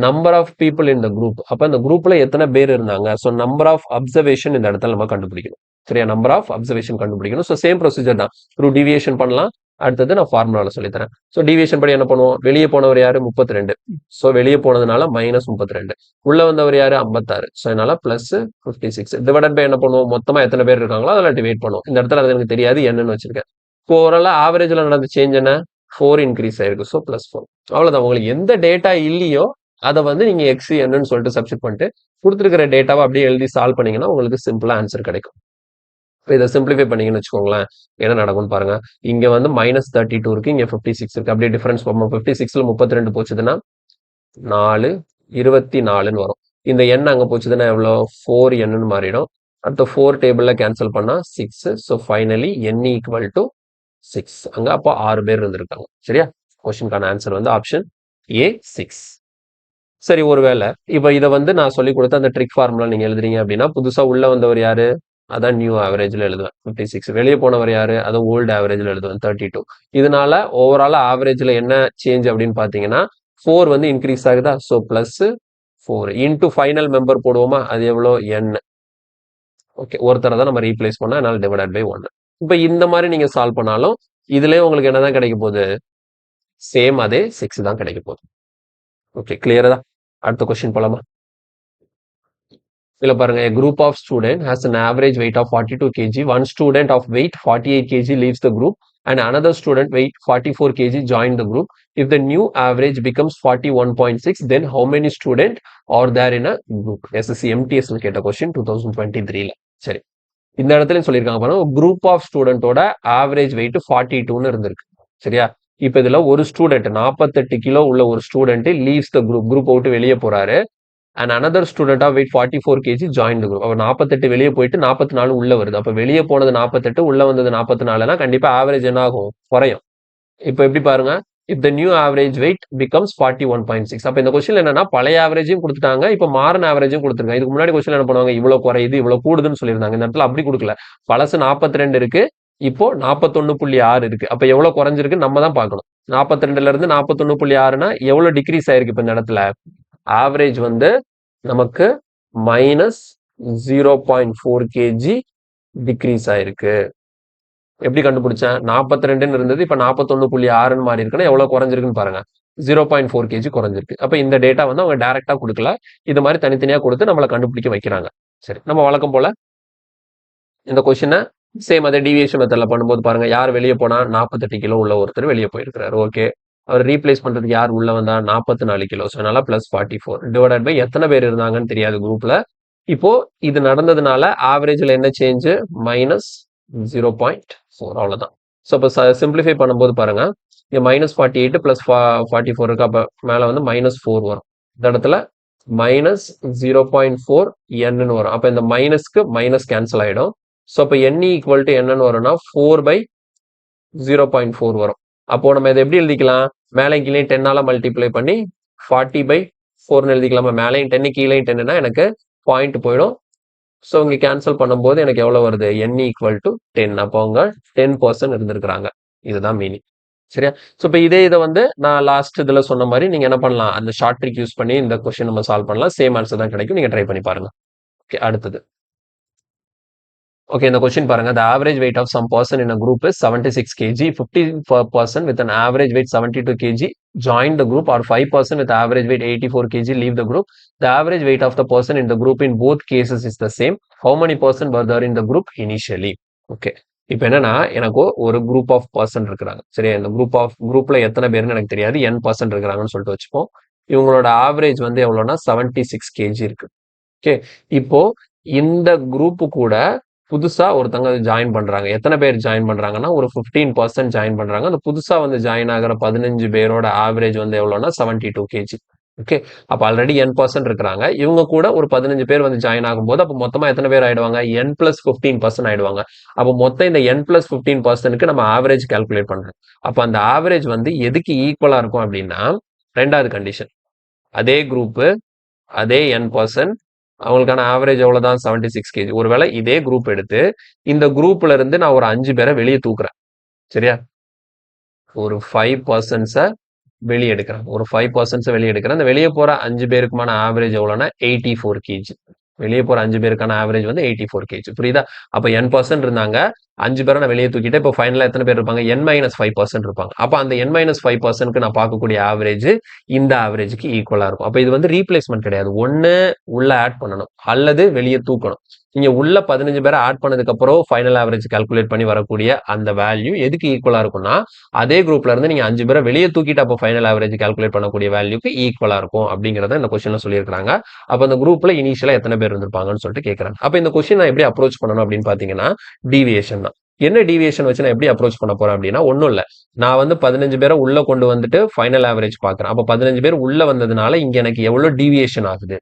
number of people in the group. அப்ப இந்த குரூப்ல எத்தனை பேர் இருந்தாங்க? ஸோ நம்பர் ஆஃப் அப்சர்வேஷன் இந்த இடத்துல நம்ம கண்டுபிடிக்கணும். சரியா? நம்பர் ஆஃப் அப்சர்வேஷன் கண்டுபிடிக்கணும். ஸோ சேம் ப்ரொசீஜர் தான். த்ரூ டிவியேஷன் பண்ணலாம். அடுத்தது நான் ஃபார்முலால சொல்லித்தரேன். ஸோ டிவியேஷன் படி என்ன பண்ணுவோம்? வெளியே போனவர் யாரு? 32. ஸோ வெளியே போனதுனால -32. உள்ள வந்தவர் யாரு? 56. ஸோ அதனால பிளஸ் 56 டிவைடட் பை என்ன பண்ணுவோம்? மொத்தமா எத்தனை பேர் இருக்காங்களோ அதில் டிவைட் பண்ணுவோம். இந்த இடத்துல அது எனக்கு தெரியாது, என்னன்னு வச்சிருக்கேன். ஓவராலா ஆவரேஜ்ல நடந்த சேஞ்ச் என்ன? 4 இன்க்ரீஸ் ஆயிருக்கு. ஸோ +4. அவ்வளவுதான். உங்களுக்கு எந்த டேட்டா இல்லையோ அதை வந்து நீங்க எக்ஸ் என்னன்னு சொல்லிட்டு சப்ஸ்டிட் பண்ணிட்டு கொடுத்துருக்கிற டேட்டாவை அப்படியே எழுதி சால்வ் பண்ணீங்கன்னா உங்களுக்கு சிம்பிளா ஆன்சர் கிடைக்கும். இப்போ இதை சிம்பிளிஃபை பண்ணீங்கன்னு வச்சுக்கோங்களேன், என்ன நடக்கும்னு பாருங்க. இங்க வந்து -32 இருக்கு, இங்க 56 இருக்கு. அப்படியே டிஃபரன்ஸ் 56ல 32 போச்சுதுன்னா 4 24ன்னு வரும். இந்த எண் அங்க போச்சுதுன்னா எவ்வளோ? 4n மாறிடும். அடுத்த 4 டேபிள்ல கேன்சல் பண்ணா 6. So finally n equal to 6. அங்க அப்போ 6 பேர் இருந்திருக்காங்க. சரியா? கொஸ்டினுக்கான ஆன்சர் வந்து ஆப்ஷன் ஏ 6. சரி, ஒருவேளை இப்ப இதை வந்து நான் சொல்லி கொடுத்த அந்த ட்ரிக் ஃபார்முலா நீங்க எழுதுறீங்க அப்படின்னா புதுசா உள்ள வந்தவர் யாரு? அதான் நியூ ஆவரேஜ்ல எழுதுவேன் 56. வெளியே போனவர் யாரு? அதை ஓல்டு ஆவரேஜ்ல எழுதுவேன் 32. இதனால ஓவரால் ஆவரேஜ்ல என்ன சேஞ்ச் அப்படின்னு பாத்தீங்கன்னா 4 வந்து இன்க்ரீஸ் ஆகுதா? ஸோ +4 இன்டூ ஃபைனல் மெம்பர் போடுவோமா? அது எவ்வளோ? n. ஓகே, ஒருத்தரை தான் நம்ம ரீப்ளேஸ் பண்ணா, அதனால டிவைடட் பை 1. இப்ப இந்த மாதிரி நீங்க சால்வ் பண்ணாலும் இதுலயே உங்களுக்கு என்னதான் கிடைக்க போகுது? சேம் அதே 6 தான் கிடைக்க போகுது. ஓகே, கிளியரா தான். அடுத்த கொஸ்டின் போலாமா? இதுல பாருங்க, a group of student has an average weight of 42 kg. One student of weight 48 kg leaves the group and another student weight 44 kg join the group. If the new average becomes 41.6, then how many students are there in a group? SSC MTS கேட்ட question 2023ல. சரி, இந்த இடத்துல சொல்லியிருக்காங்க பாருங்க, group of ஸ்டூடெண்டோட average wait 42ன்னு இருந்திருக்கு. சரியா? இப்ப இதுல ஒரு ஸ்டூடெண்ட் 48 கிலோ உள்ள ஒரு ஸ்டூடெண்ட் லீவ்ஸ் த குரூப் விட்டு வெளியே போறாரு. And another student of weight 44 kg join the group. அப்ப 48 வெளியே போயிட்டு 44 உள்ள வருது. அப்ப வெளியே போனது 48, உள்ள வந்தது 44னா கண்டிப்பா ஆவரேஜ் என்ன ஆகும்? குறையும். இப்ப எப்படி பாருங்க, இப் the new average wait becomes 41.6. அப்ப இந்த கொஸ்டின் என்னன்னா பழைய ஆவரேஜையும் கொடுத்துட்டாங்க, இப்ப மாறன் ஆவரேஜும் கொடுத்துருக்காங்க. இதுக்கு முன்னாடி கொஸ்டின் என்ன பண்ணுவாங்க? இவ்வளவு குறையுது, இவ்வளவு கூடுதுன்னு சொல்லியிருந்தாங்க. இந்த இடத்துல அப்படி கொடுக்கல. பழசு 42 இருக்கு, இப்போ 41.6 இருக்கு. அப்ப எவ்வளவு குறைஞ்சிருக்கு நம்ம தான் பார்க்கணும். 42ல இருந்து 41.6னா எவ்வளவு டிக்ரீஸ் ஆயிருக்கு? இப்ப இந்த இடத்துல ஆவரேஜ் வந்து நமக்கு -0.4 kg டிக்ரீஸ் ஆயிருக்கு. எப்படி கண்டுபிடிச்சேன்? 42ன்னு இருந்தது, இப்ப 41.6ன்னு மாறி இருக்குன்னா எவ்வளவு குறைஞ்சிருக்குன்னு பாருங்க. 0.4 kg குறைஞ்சிருக்கு. அப்ப இந்த டேட்டா வந்து அவங்க டைரக்டா கொடுக்கல, இது மாதிரி தனித்தனியா கொடுத்து நம்மளை கண்டுபிடிக்க வைக்கிறாங்க. சரி, நம்ம வழக்கம் போல இந்த கொஸ்டினை சேம் அதே டீவியேஷன் மெத்தட்ல பண்ணும்போது பாருங்க, யார் வெளியே போனா? 48 கிலோ உள்ள ஒருத்தர் வெளியே போயிருக்கிறாரு. ஓகே, அவர் ரீப்ளேஸ் பண்றதுக்கு யார் உள்ள வந்தா? 44 கிலோ. அதனால +44 டிவைடட் பை எத்தனை பேர் இருந்தாங்கன்னு தெரியாது குரூப்ல. இப்போ இது நடந்ததுனால ஆவரேஜ்ல என்ன சேஞ்ச்? -0.4. அவ்வளவுதான். ஸோ இப்போ சிம்பிளிஃபை பண்ணும்போது பாருங்க, இங்க -48 + 44 இருக்கு. அப்ப மேல வந்து -4 வரும். இந்த இடத்துல -0.4 n வரும். அப்ப இந்த மைனஸ்க்கு மைனஸ் கேன்சல் ஆயிடும். ஸோ அப்ப n ஈக்குவல் டு என்னன்னு வரும்னா 4/0.4 வரும். அப்போ நம்ம இதை எப்படி எழுதிக்கலாம்? மேலே கீழே 10ஆல மல்டிப்ளை பண்ணி 40/4ன்னு எழுதிக்கலாமா? மேலேயும் 10 கீழேயும் 10னா எனக்கு பாயிண்ட் போயிடும். ஸோ இங்க கேன்சல் பண்ணும்போது எனக்கு எவ்வளவு வருது? n equal to 10. அப்போ அவங்க 10% இருந்திருக்கிறாங்க. இதுதான் மீனிங். சரியா? ஸோ இப்போ இதை வந்து நான் லாஸ்ட் இதுல சொன்ன மாதிரி நீங்க என்ன பண்ணலாம்? அந்த ஷார்ட் ட்ரிக் யூஸ் பண்ணி இந்த கொஸ்டின் நம்ம சால்வ் பண்ணலாம். சேம் ஆன்சர் தான் கிடைக்கும். நீங்க ட்ரை பண்ணி பாருங்க. ஓகே, அடுத்தது. Okay, இந்த கொஸ்டின் பாருங்க. The average weight of some person in a group is 76 kg. 50% with an average weight 72 kg join the group, or 5% with average weight 84 kg leave the group. The average weight of the person in the group in both cases is the same. How many person were there in the group initially? Okay, இப்போ என்னன்னா எனக்கு ஒரு group of person இருக்கிறாங்க. சரியா? இந்த குரூப்ல எத்தனை பேருன்னு எனக்கு தெரியாது, n பர்சன் இருக்கிறாங்கன்னு சொல்லிட்டு வச்சுப்போம். இவங்களோட ஆவரேஜ் வந்து எவ்வளோனா 76 kg இருக்கு. ஓகே, இப்போ இந்த குரூப் கூட புதுசா ஒருத்தங்க ஜாயின் பண்றாங்க. எத்தனை பேர் ஜாயின் பண்றாங்கன்னா, ஒரு 15% ஜாயின் பண்றாங்க. அந்த புதுசா வந்து ஜாயின் ஆகுற 15 பேரோட ஆவரேஜ் வந்து எவ்வளோன்னா 72 கேஜி. ஓகே. அப்ப ஆல்ரெடி n% இருக்கிறாங்க. இவங்க கூட ஒரு 15 பேர் வந்து ஜாயின் ஆகும்போது, அப்ப மொத்தமா எத்தனை பேர் ஆயிடுவாங்க? n+15% ஆயிடுவாங்க. அப்ப மொத்தம் இந்த n+15%க்கு நம்ம ஆவரேஜ் கால்குலேட் பண்றோம். அப்ப அந்த ஆவரேஜ் வந்து எதுக்கு ஈக்குவலா இருக்கும் அப்படின்னா, 2வது கண்டிஷன். அதே குரூப், அதே n%, அவங்களுக்கான ஆவரேஜ் எவ்வளவுதான்? 76 கேஜி. ஒருவேளை இதே குரூப் எடுத்து இந்த குரூப்ல இருந்து நான் ஒரு 5 பேரை வெளியே தூக்குறேன். சரியா? ஒரு 5% வெளியே எடுக்கிறேன். ஒரு 5% வெளியே எடுக்கிறேன். அந்த வெளியே போற 5 பேருக்குமான ஆவரேஜ் எவ்வளவுன்னா 84 கேஜி. வெளியே போற 5 பேருக்கான ஆவரேஜ் வந்து 84 கேஜி. புரியுதா? அப்ப n% இருந்தாங்க. 5 பேரை நான் வெளியே தூக்கிட்டு இப்போ ஃபைனலா எத்தனை பேர் இருப்பாங்க? n-5% இருப்பாங்க. அப்ப அந்த n-5%க்கு நான் பார்க்கக்கூடிய ஆவரேஜ் இந்த ஆவரேஜ்க்கு ஈக்குவலா இருக்கும். அப்ப இது வந்து ரீப்ளேஸ்மெண்ட் கிடையாது. ஒண்ணு உள்ள ஆட் பண்ணணும் அல்லது வெளியே தூக்கணும். நீங்க உள்ள 15 பேரை ஆட் பண்ணதுக்கு அப்புறம் ஃபைனல் ஆவரேஜ் கால்குலேட் பண்ணி வரக்கூடிய அந்த வேல்யூ எதுக்கு ஈக்குவலா இருக்கும்னா, அதே குரூப்ல இருந்து நீங்க 5 பேரை வெளியே தூக்கிட்டு அப்போ ஃபைனல் ஆவரேஜ் கால்குலேட் பண்ணக்கூடிய வேல்யூக்கு ஈக்குவலா இருக்கும் அப்படிங்கறத இந்த கொஸ்டின்ல சொல்லியிருக்காங்க. அப்ப அந்த குரூப்ல இனிஷியலா எத்தனை பேர் இருந்திருப்பாங்கன்னு சொல்லிட்டு கேட்கறாங்க. அப்ப இந்த கொஸ்டின் நான் எப்படி அப்ரோச் பண்ணணும் அப்படின்னு பாத்தீங்கன்னா, டீவியேஷன் தான். என்ன டீவியேஷன் வச்சு நான் எப்படி அப்ரோச் பண்ண போறேன் அப்படின்னா, ஒன்றும் இல்லை. நான் வந்து 15 பேரை உள்ள கொண்டு வந்துட்டு ஃபைனல் ஆவரேஜ் பாக்குறேன். அப்ப 15 பேர் உள்ள வந்ததுனால இங்க எனக்கு எவ்வளவு டீவியேஷன் ஆகுது,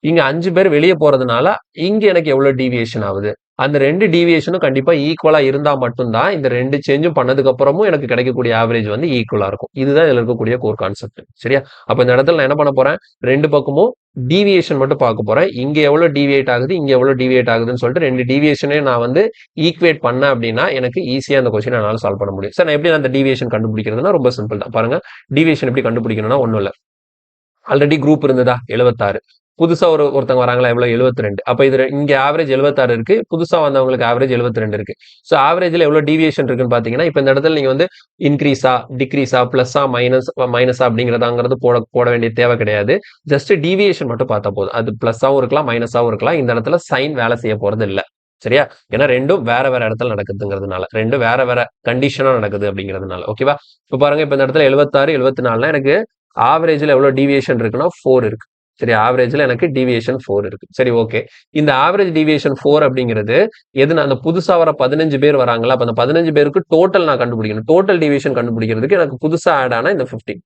இங்க 5 பேர் வெளியே போறதுனால இங்க எனக்கு எவ்வளவு டீவியேஷன் ஆகுது, அந்த 2 டீவியேஷனும் கண்டிப்பா ஈக்குவலா இருந்தா மட்டும்தான் இந்த 2 சேஞ்சும் பண்ணதுக்கு அப்புறமும் எனக்கு கிடைக்கக்கூடிய ஆவரேஜ் வந்து ஈக்குவலா இருக்கும். இதுதான் இதுல இருக்கக்கூடிய கோர் கான்செப்ட். சரியா? அப்ப இந்த இடத்துல நான் என்ன பண்ண போறேன்? 2 பக்கமும் டீவியேஷன் மட்டும் பார்க்க போறேன். இங்க எவ்வளவு டீவியேட் ஆகுது, இங்க எவ்வளவு டீவியேட் ஆகுதுன்னு சொல்லிட்டு 2 டீவியேஷனே நான் வந்து ஈக்குவேட் பண்ணேன் அப்படின்னா எனக்கு ஈஸியா அந்த கொஸ்டின் என்னால சால்வ் பண்ண முடியும். சார் நான் எப்படி அந்த டீவியேஷன் கண்டுபிடிக்கிறதுனா ரொம்ப சிம்பிள் தான். பாருங்க, டீவியேஷன் எப்படி கண்டுபிடிக்கணும்னா ஒண்ணும் இல்ல. ஆல்ரெடி குரூப் இருந்ததா 76, புதுசா ஒருத்தங்க வராங்களா எவ்வளவு 72. அப்ப இது இங்க ஆவரேஜ் 76 இருக்கு, புதுசா வந்தவங்களுக்கு ஆவரேஜ் 72 இருக்கு. சோ ஆவரேஜ்ல எவ்வளவு டீவியேஷன் இருக்குன்னு பாத்தீங்கன்னா, இப்ப இந்த இடத்துல நீங்க வந்து இன்க்ரீஸா டிக்ரீஸா பிளஸ்ஸா மைனஸா அப்படிங்கறதாங்கிறது போட வேண்டிய தேவை கிடையாது. ஜஸ்ட் டீவியேஷன் மட்டும் பார்த்தா போதும். அது பிளஸ்ஸாவும் இருக்கலாம் மைனஸாவும் இருக்கலாம். இந்த இடத்துல சைன் வேலை செய்ய போறது இல்ல. சரியா? ஏன்னா ரெண்டும் வேற வேற இடத்துல நடக்குதுங்கிறதுனால, ரெண்டும் வேற வேற கண்டிஷனா நடக்குது அப்படிங்கிறதுனால. ஓகேவா? இப்ப பாருங்க, இப்ப இந்த இடத்துல 76 74 எனக்கு ஆவரேஜ்ல எவ்வளவு டீவியேஷன் இருக்குன்னா 4 இருக்கு. சரி, ஆவரேஜ்ல எனக்கு டீவியேஷன் 4 இருக்கு. சரி, ஓகே. இந்த ஆவரேஜ் டீவியேஷன் 4 அப்படிங்கிறது எதுனா அந்த புதுசா வர 15 பேர் வராங்களா, அப்ப அந்த 15 பேருக்கு டோட்டல் நான் கண்டுபிடிக்கணும். டோட்டல் டீவியேஷன் கண்டுபிடிக்கிறதுக்கு எனக்கு புதுசா ஆட் ஆன இந்த 15.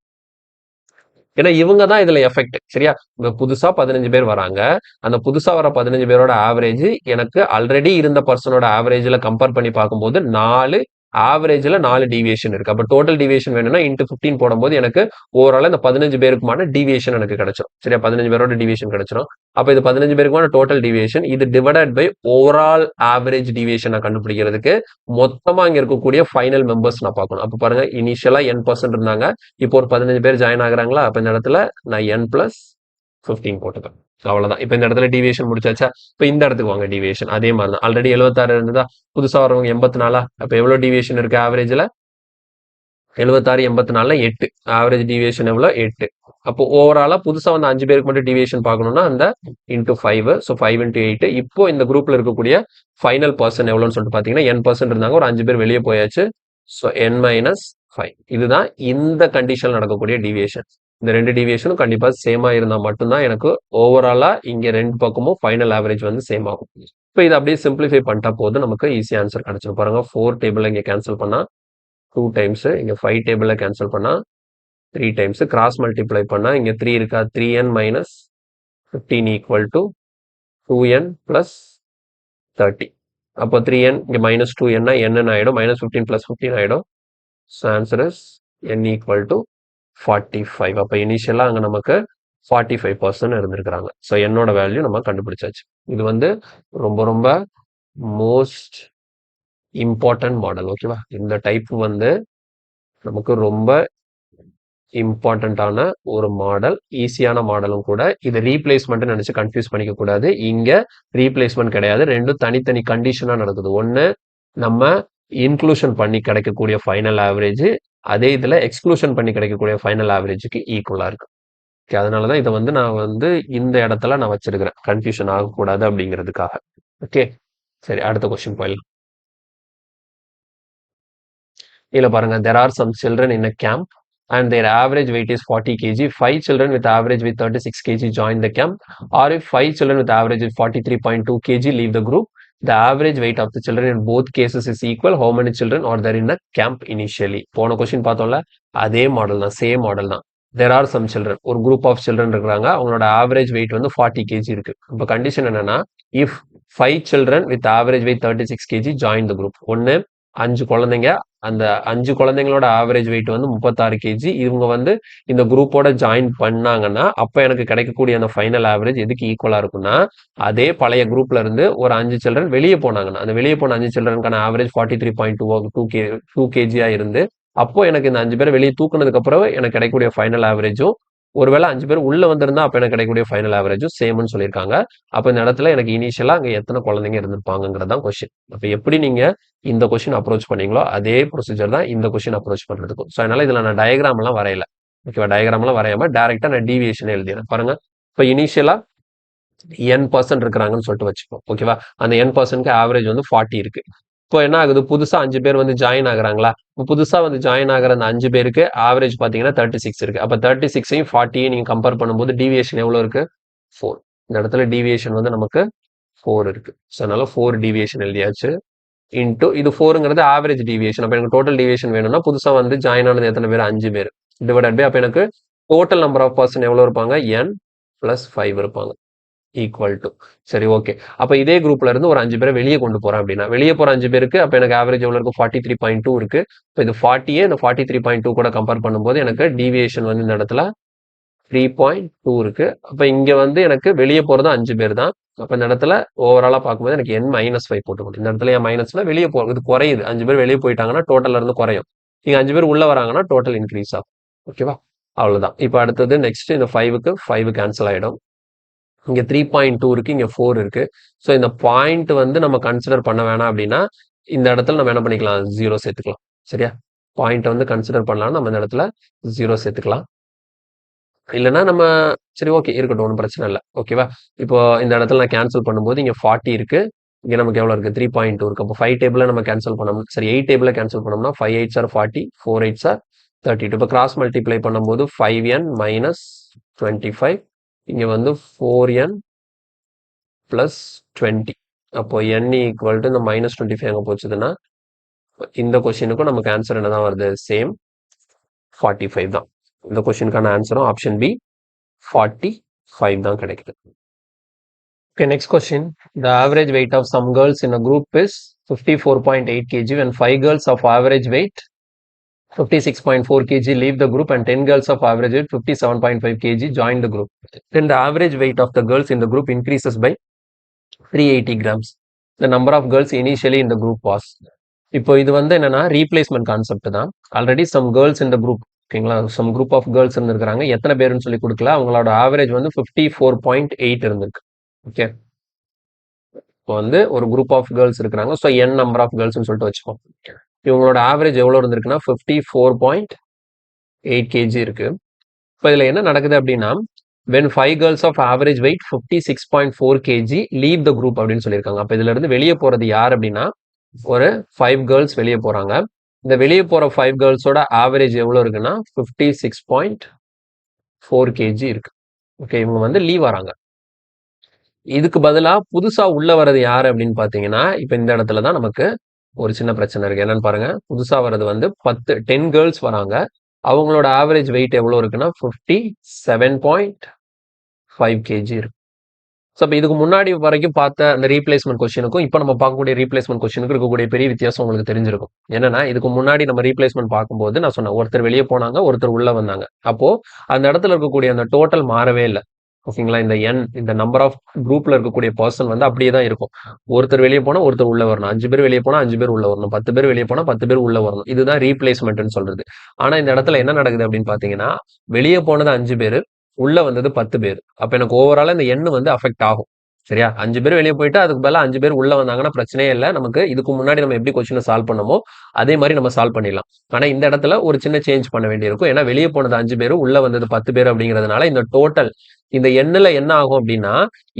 ஏன்னா இவங்க தான் இதுல எஃபெக்ட். சரியா? இந்த புதுசா 15 பேர் வராங்க. அந்த புதுசா வர 15 பேரோட ஆவரேஜ் எனக்கு ஆல்ரெடி இருந்த பர்சனோட ஆவரேஜ்ல கம்பேர் பண்ணி பார்க்கும்போது 4 ஆவரேஜ்ல 4 டீவியேஷன் இருக்கு. அப்ப டோட்டல் டீவியேஷன் வேணும்னா இன்டு 15 போடும்போது எனக்கு ஓவரால் இந்த 15 பேருக்குமான டீவியேஷன் எனக்கு கிடைச்சிடும். சரியா? 15 பேரோட டீவியேஷன் கிடைச்சிடும். அப்ப இது 15 பேருக்குமான டோட்டல் டீவியேஷன். இது divided by overall average deviation கண்டுபிடிக்கிறதுக்கு மொத்தமா இங்க இருக்கக்கூடிய ஃபைனல் மெம்பர்ஸ் நான் பார்க்கணும். அப்ப பாருங்க, இனிஷியலா n% இருந்தாங்க. இப்போ ஒரு 15 பேர் ஜாயின் ஆகுறாங்களா, அப்ப இந்த இடத்துல நான் n+15 போட்டுப்பேன். அவ்வளவுதான். இப்ப இந்த இடத்துல டீவியேஷன் முடிச்சாச்சா? இப்ப இந்த இடத்துக்கு வாங்க. டீவியேஷன் அதே மாதிரி தான். ஆல்ரெடி 76 இருந்ததா, புதுசா வரவங்க 84. அப்ப எவ்வளவு டீவியேஷன் இருக்கு ஆவரேஜ்ல? 76 84 8. ஆவரேஜ் டீவியேஷன் எவ்வளவு? 8. அப்போ ஓவராலா புதுசா வந்து 5 பேருக்கு மட்டும் டீவியேஷன் பார்க்கணும்னா அந்த இன்டூ 5. So 5 into 8. இப்போ இந்த குரூப்ல இருக்கக்கூடிய ஃபைனல் பர்சன் எவ்வளவுன்னு சொல்லிட்டு பாத்தீங்கன்னா n% இருந்தாங்க, ஒரு 5 பேர் வெளியே போயாச்சு. So n-5. இதுதான் இந்த கண்டிஷன் நடக்கக்கூடிய டீவியேஷன். இந்த 2 டீவியேஷனும் கண்டிப்பா சேமா இருந்தா மட்டும்தான் எனக்கு ஓவராலா இங்க 2 பக்கமும் ஃபைனல் ஆவரேஜ் வந்து சேம் ஆகும். இப்போ இதை அப்படியே சிம்பிளிஃபை பண்ணிட்டா போதும், நமக்கு ஈஸி ஆன்சர் கிடைச்சிடும். பாருங்க, 4 டேபிள் இங்க கேன்சல் பண்ணா 2 டைம்ஸ், இங்க 5 டேபிள்ல கேன்சல் பண்ணா 3 டைம்ஸ், கிராஸ் மல்டிப்ளை பண்ணா இங்க 3 இருக்கா, 3n minus 15 equal to 2n plus 30. அப்போ 3n இங்க மைனஸ் 2n n ஆயிடும், மைனஸ் 15 பிளஸ் 15 ஆயிடும். So answer is n equal to 45. அப்ப இனிஷியலா அங்க நமக்கு 45% இருந்திருக்கிறாங்க. ஸோ என்னோட வேல்யூ நம்ம கண்டுபிடிச்சாச்சு. இது வந்து ரொம்ப ரொம்ப மோஸ்ட் இம்பார்ட்டன்ட் மாடல். ஓகேவா? இந்த டைப் வந்து நமக்கு ரொம்ப இம்பார்ட்டன்டான ஒரு மாடல், ஈஸியான மாடலும் கூட. இது ரீப்ளேஸ்மெண்ட் நினைச்சு கன்ஃபியூஸ் பண்ணிக்க கூடாது. இங்க ரீப்ளேஸ்மெண்ட் கிடையாது, ரெண்டும் தனித்தனி கண்டிஷனா நடக்குது. ஒண்ணு நம்ம இன்க்ளூஷன் பண்ணி கிடைக்கக்கூடிய ஃபைனல் ஆவரேஜ், அதே இதுல எக்ஸ்க்ளூஷன் பண்ணி கிடைக்கக்கூடிய ஃபைனல் ஆவரேஜுக்கு ஈக்குவலா இருக்கு. அதனாலதான் இதை வந்து நான் வந்து இந்த இடத்துல நான் வச்சிருக்கிறேன், கன்ஃபியூஷன் ஆகக்கூடாது அப்படிங்கிறதுக்காக. ஓகே, சரி, அடுத்த கொஸ்டின் போயிடலாம். இதுல பாருங்க, there are some children in a camp and their average weight is 40 kg. 5 children with average weight 36 kg join the camp, or if 5 children with average weight 43.2 kg leave the group, The average weight of the children in both cases is equal. How many children are there in the camp initially? போன question பார்த்தோம்ல, அதே model தான், same model தான். There are some children. ஒரு group of children இருக்கிறாங்க. அவங்களோட average weight வந்து 40 kg இருக்கு. இப்போ கண்டிஷன் என்னன்னா, if 5 children with average weight 36 kg join the group. ஒன்னு 5 குழந்தைங்க, அந்த 5 குழந்தைங்களோட ஆவரேஜ் வெயிட் வந்து 36 kg. இவங்க வந்து இந்த குரூப்போட ஜாயின் பண்ணாங்கன்னா, அப்ப எனக்கு கிடைக்கக்கூடிய அந்த ஃபைனல் ஆவரேஜ் எதுக்கு ஈக்குவலா இருக்கும்னா, அதே பழைய குரூப்ல இருந்து ஒரு 5 சில்ட்ரன் வெளியே போனாங்கன்னா, அந்த வெளியே போன 5 சில்ட்ரனுக்கான ஆவரேஜ் 43.2 kg இருந்து, அப்போ எனக்கு இந்த 5 பேரை வெளியே தூக்குனதுக்கு அப்புறம் எனக்கு கிடைக்கக்கூடிய ஃபைனல் ஆவரேஜும், ஒருவேளை 5 பேர் உள்ள வந்திருந்தா அப்ப எனக்கு கிடைக்கக்கூடிய ஃபைனல் ஆவரேஜும் சேம்னு சொல்லியிருக்காங்க. அப்ப இந்த இடத்துல எனக்கு இனிஷியலா அங்க எத்தனை குழந்தைங்க இருந்திருப்பாங்கிறது தான் கொஸ்டின். அப்ப எப்படி நீங்க இந்த கொஸ்டின் அப்ரோச் பண்ணீங்களோ அதே ப்ரொசீஜர் தான் இந்த கொஸ்டின் அப்ரோச் பண்றதுக்கும். ஸோ அதனால இதுல நான் டயக்ராம் எல்லாம் வரையல. ஓகேவா? டயக்ராம் எல்லாம் வரையாம டைரக்டா நான் டீவியேஷன் எழுதிடுறேன். பாருங்க, இப்ப இனிஷியலா n% இருக்கிறாங்கன்னு சொல்லிட்டு வச்சுப்போம். ஓகேவா? அந்த n%க்கு ஆவரேஜ் வந்து 40 இருக்கு. இப்போ என்ன ஆகுது, புதுசா 5 பேர் வந்து ஜாயின் ஆகுறாங்களா? இப்போ புதுசா வந்து ஜாயின் ஆகிற அந்த 5 பேருக்கு ஆவரேஜ் பாத்தீங்கன்னா 36 இருக்கு. அப்ப 36ஐயும் 40ஐயும் நீங்க கம்பேர் பண்ணும்போது டீவியேஷன் எவ்வளவு இருக்கு? 4. இந்த இடத்துல டீவியேஷன் வந்து நமக்கு 4 இருக்கு. ஸோ அதனால 4 டீவியேஷன் எழுதியாச்சு. இன்டூ இது 4ங்கிறது ஆவரேஜ் டீவியேஷன். அப்ப எனக்கு டோட்டல் டீவியேஷன் வேணும்னா புதுசா வந்து ஜாயின் ஆனது எத்தனை பேர்? 5 பேர். டிவைடட் பை அப்ப எனக்கு டோட்டல் நம்பர் ஆஃப் பர்சன் எவ்வளவு இருப்பாங்க? n + 5 இருப்பாங்க. ஈக்குவல் டு, சரி ஓகே. அப்ப இதே குரூப்ல இருந்து ஒரு 5 பேரை வெளியே கொண்டு போறேன் அப்படின்னா, வெளியே போற 5 பேருக்கு அப்ப எனக்கு ஆவரேஜ் எவ்வளவு இருக்கும்? 43.2 இருக்கு. இப்போ இது 40 இந்த 43.2 கூட கம்பேர் பண்ணும்போது எனக்கு டீவியேஷன் வந்து இந்த இடத்துல 3.2 இருக்கு. அப்ப இங்க வந்து எனக்கு வெளியே போறது 5 பேர் தான். அப்ப இந்த இடத்துல ஓவராலா பார்க்கும்போது எனக்கு n - 5 போட்டுக்கணும். இந்த இடத்துல என் மைனஸ்ல வெளியே போகுது, குறையுது. 5 பேர் வெளியே போயிட்டாங்கன்னா டோட்டல்ல இருந்து குறையும். நீங்க 5 பேர் உள்ள வராங்கன்னா டோட்டல் இன்க்ரீஸ் ஆகும். ஓகேவா? அவ்வளவுதான். இப்ப அடுத்தது நெக்ஸ்ட் இந்த 5க்கு 5 கேன்சல் ஆயிடும். இங்க 3.2 இருக்கு, இங்க 4 இருக்கு. ஸோ இந்த பாயிண்ட் வந்து நம்ம கன்சிடர் பண்ண வேணாம் அப்படின்னா இந்த இடத்துல நம்ம என்ன பண்ணிக்கலாம்? 0 சேர்த்துக்கலாம். சரியா? பாயிண்ட் வந்து கன்சிடர் பண்ணலாம், நம்ம இந்த இடத்துல 0 சேர்த்துக்கலாம். இல்லைன்னா நம்ம சரி ஓகே இருக்கட்டும், ஒன்றும் பிரச்சனை இல்லை. ஓகேவா? இப்போ இந்த இடத்துல நான் கேன்சல் பண்ணும்போது இங்க 40 இருக்கு, இங்க நமக்கு எவ்வளவு இருக்கு? 3.2 இருக்கு. அப்போ 5 டேபிள நம்ம கேன்சல் பண்ணோம், சரி 8 டேபிள கேன்சல் பண்ணோம்னா 5 8s are 40, 4 8s are 32. இப்போ கிராஸ் மல்டிப்ளை பண்ணும்போது 5n - 25, இங்க வந்து 4n + 20. அப்போ n = இந்த -25 அங்க போச்சுதுன்னா இந்த கொஸ்டினுக்கும் நமக்கு ஆன்சர் என்னதான் வருது? சேம் 45 தான். இந்த கொஸ்டினுக்கான ஆன்சரும் ஆப்ஷன் பி 45 தான் கிடைக்குது. Okay, next question. The average weight of some girls in a group is 54.8 kg when 5 girls of average weight 56.4 kg leave the group and 10 girls of average weight 57.5 kg join the group. Then the average weight of the girls in the group increases by 380 grams. The number of girls initially in the group was. இப்போ இது வந்து என்னன்னா replacement concept தான். Already some girls இந்த group, ஓகேங்களா, some group of girls இருந்திருக்காங்க. எத்தனை பேருன்னு சொல்லி கொடுக்கல. அவங்களோட ஆவரேஜ் வந்து 54.8 இருந்திருக்கு. ஓகே, இப்போ வந்து ஒரு குரூப் ஆஃப் கேர்ள்ஸ் இருக்கிறாங்க. ஸோ n நம்பர் ஆஃப் கேர்ள்ஸ்னு சொல்லிட்டு வச்சுப்போம். இவங்களோட ஆவரேஜ் எவ்வளோ இருந்திருக்குன்னா 54.8 kg இருக்கு. இப்போ இதுல என்ன நடக்குது அப்படின்னா, when 5 girls of average weight 56.4 kg leave the group அப்படின்னு சொல்லியிருக்காங்க. அப்போ இதுல இருந்து வெளியே போறது யார் அப்படின்னா, ஒரு 5 கேர்ள்ஸ் வெளியே போறாங்க. இந்த வெளியே போற 5 கேர்ள்ஸோட ஆவரேஜ் எவ்வளவு இருக்குன்னா 56.4 kg இருக்கு. ஓகே, இவங்க வந்து லீவ் வராங்க. இதுக்கு பதிலா புதுசா உள்ள வர்றது யாரு அப்படின்னு பாத்தீங்கன்னா, இப்ப இந்த இடத்துல தான் நமக்கு ஒரு சின்ன பிரச்சனை இருக்கு. என்னன்னு பாருங்க, புதுசா வர்றது வந்து 10 கேர்ள்ஸ் வராங்க. அவங்களோட ஆவரேஜ் வெயிட் எவ்வளவு இருக்குன்னா 57.5 kg இருக்கு. ஸோ அப்போ இதுக்கு முன்னாடி வரைக்கும் பார்த்த அந்த ரீப்ளேஸ்மெண்ட் கொஸ்டினுக்கும் இப்போ நம்ம பார்க்கக்கூடிய ரீப்ளேஸ்மெண்ட் கொஸ்டினுக்கு இருக்கக்கூடிய பெரிய வித்தியாசம் உங்களுக்கு தெரிஞ்சிருக்கும். என்னன்னா, இதுக்கு முன்னாடி நம்ம ரீப்ளேஸ்மெண்ட் பார்க்கும்போது நான் சொன்னேன், ஒருத்தர் வெளியே போனாங்க, ஒருத்தர் உள்ள வந்தாங்க. அப்போ அந்த இடத்துல இருக்கக்கூடிய அந்த டோட்டல் மாறவே இல்லை. ஓகேங்களா? இந்த நம்பர் ஆஃப் குரூப்ல இருக்கக்கூடிய பர்சன் வந்து அப்படியே தான் இருக்கும். ஒருத்தர் வெளியே போனா ஒருத்தர் உள்ள வரணும், 5 பேர் வெளியே போனா 5 பேர் உள்ள வரணும், 10 பேர் வெளியே போனா 10 பேர் உள்ள வரணும். இதுதான் ரீப்ளேஸ்மெண்ட்னு சொல்றது. ஆனா இந்த இடத்துல என்ன நடக்குது அப்படின்னு பாத்தீங்கன்னா, வெளியே போனது 5 பேர், உள்ள வந்தது 10 பேர். அப்ப எனக்கு ஓவராலா இந்த எண் வந்து அஃபெக்ட் ஆகும். சரியா? 5 பேர் வெளியே போயிட்டு அதுக்கு பதிலா 5 பேர் உள்ள வந்தாங்கன்னா பிரச்சனையே இல்லை. நமக்கு இதுக்கு முன்னாடி நம்ம எப்படி கொஸ்டினை சால்வ் பண்ணமோ அதே மாதிரி நம்ம சால்வ் பண்ணிடலாம். ஆனா இந்த இடத்துல ஒரு சின்ன சேஞ்ச் பண்ண வேண்டியிருக்கும். ஏன்னா வெளியே போனது 5 பேர், உள்ள வந்தது 10 பேர் அப்படிங்கிறதுனால இந்த டோட்டல் இந்த எண்ணுல என்ன ஆகும் அப்படின்னா,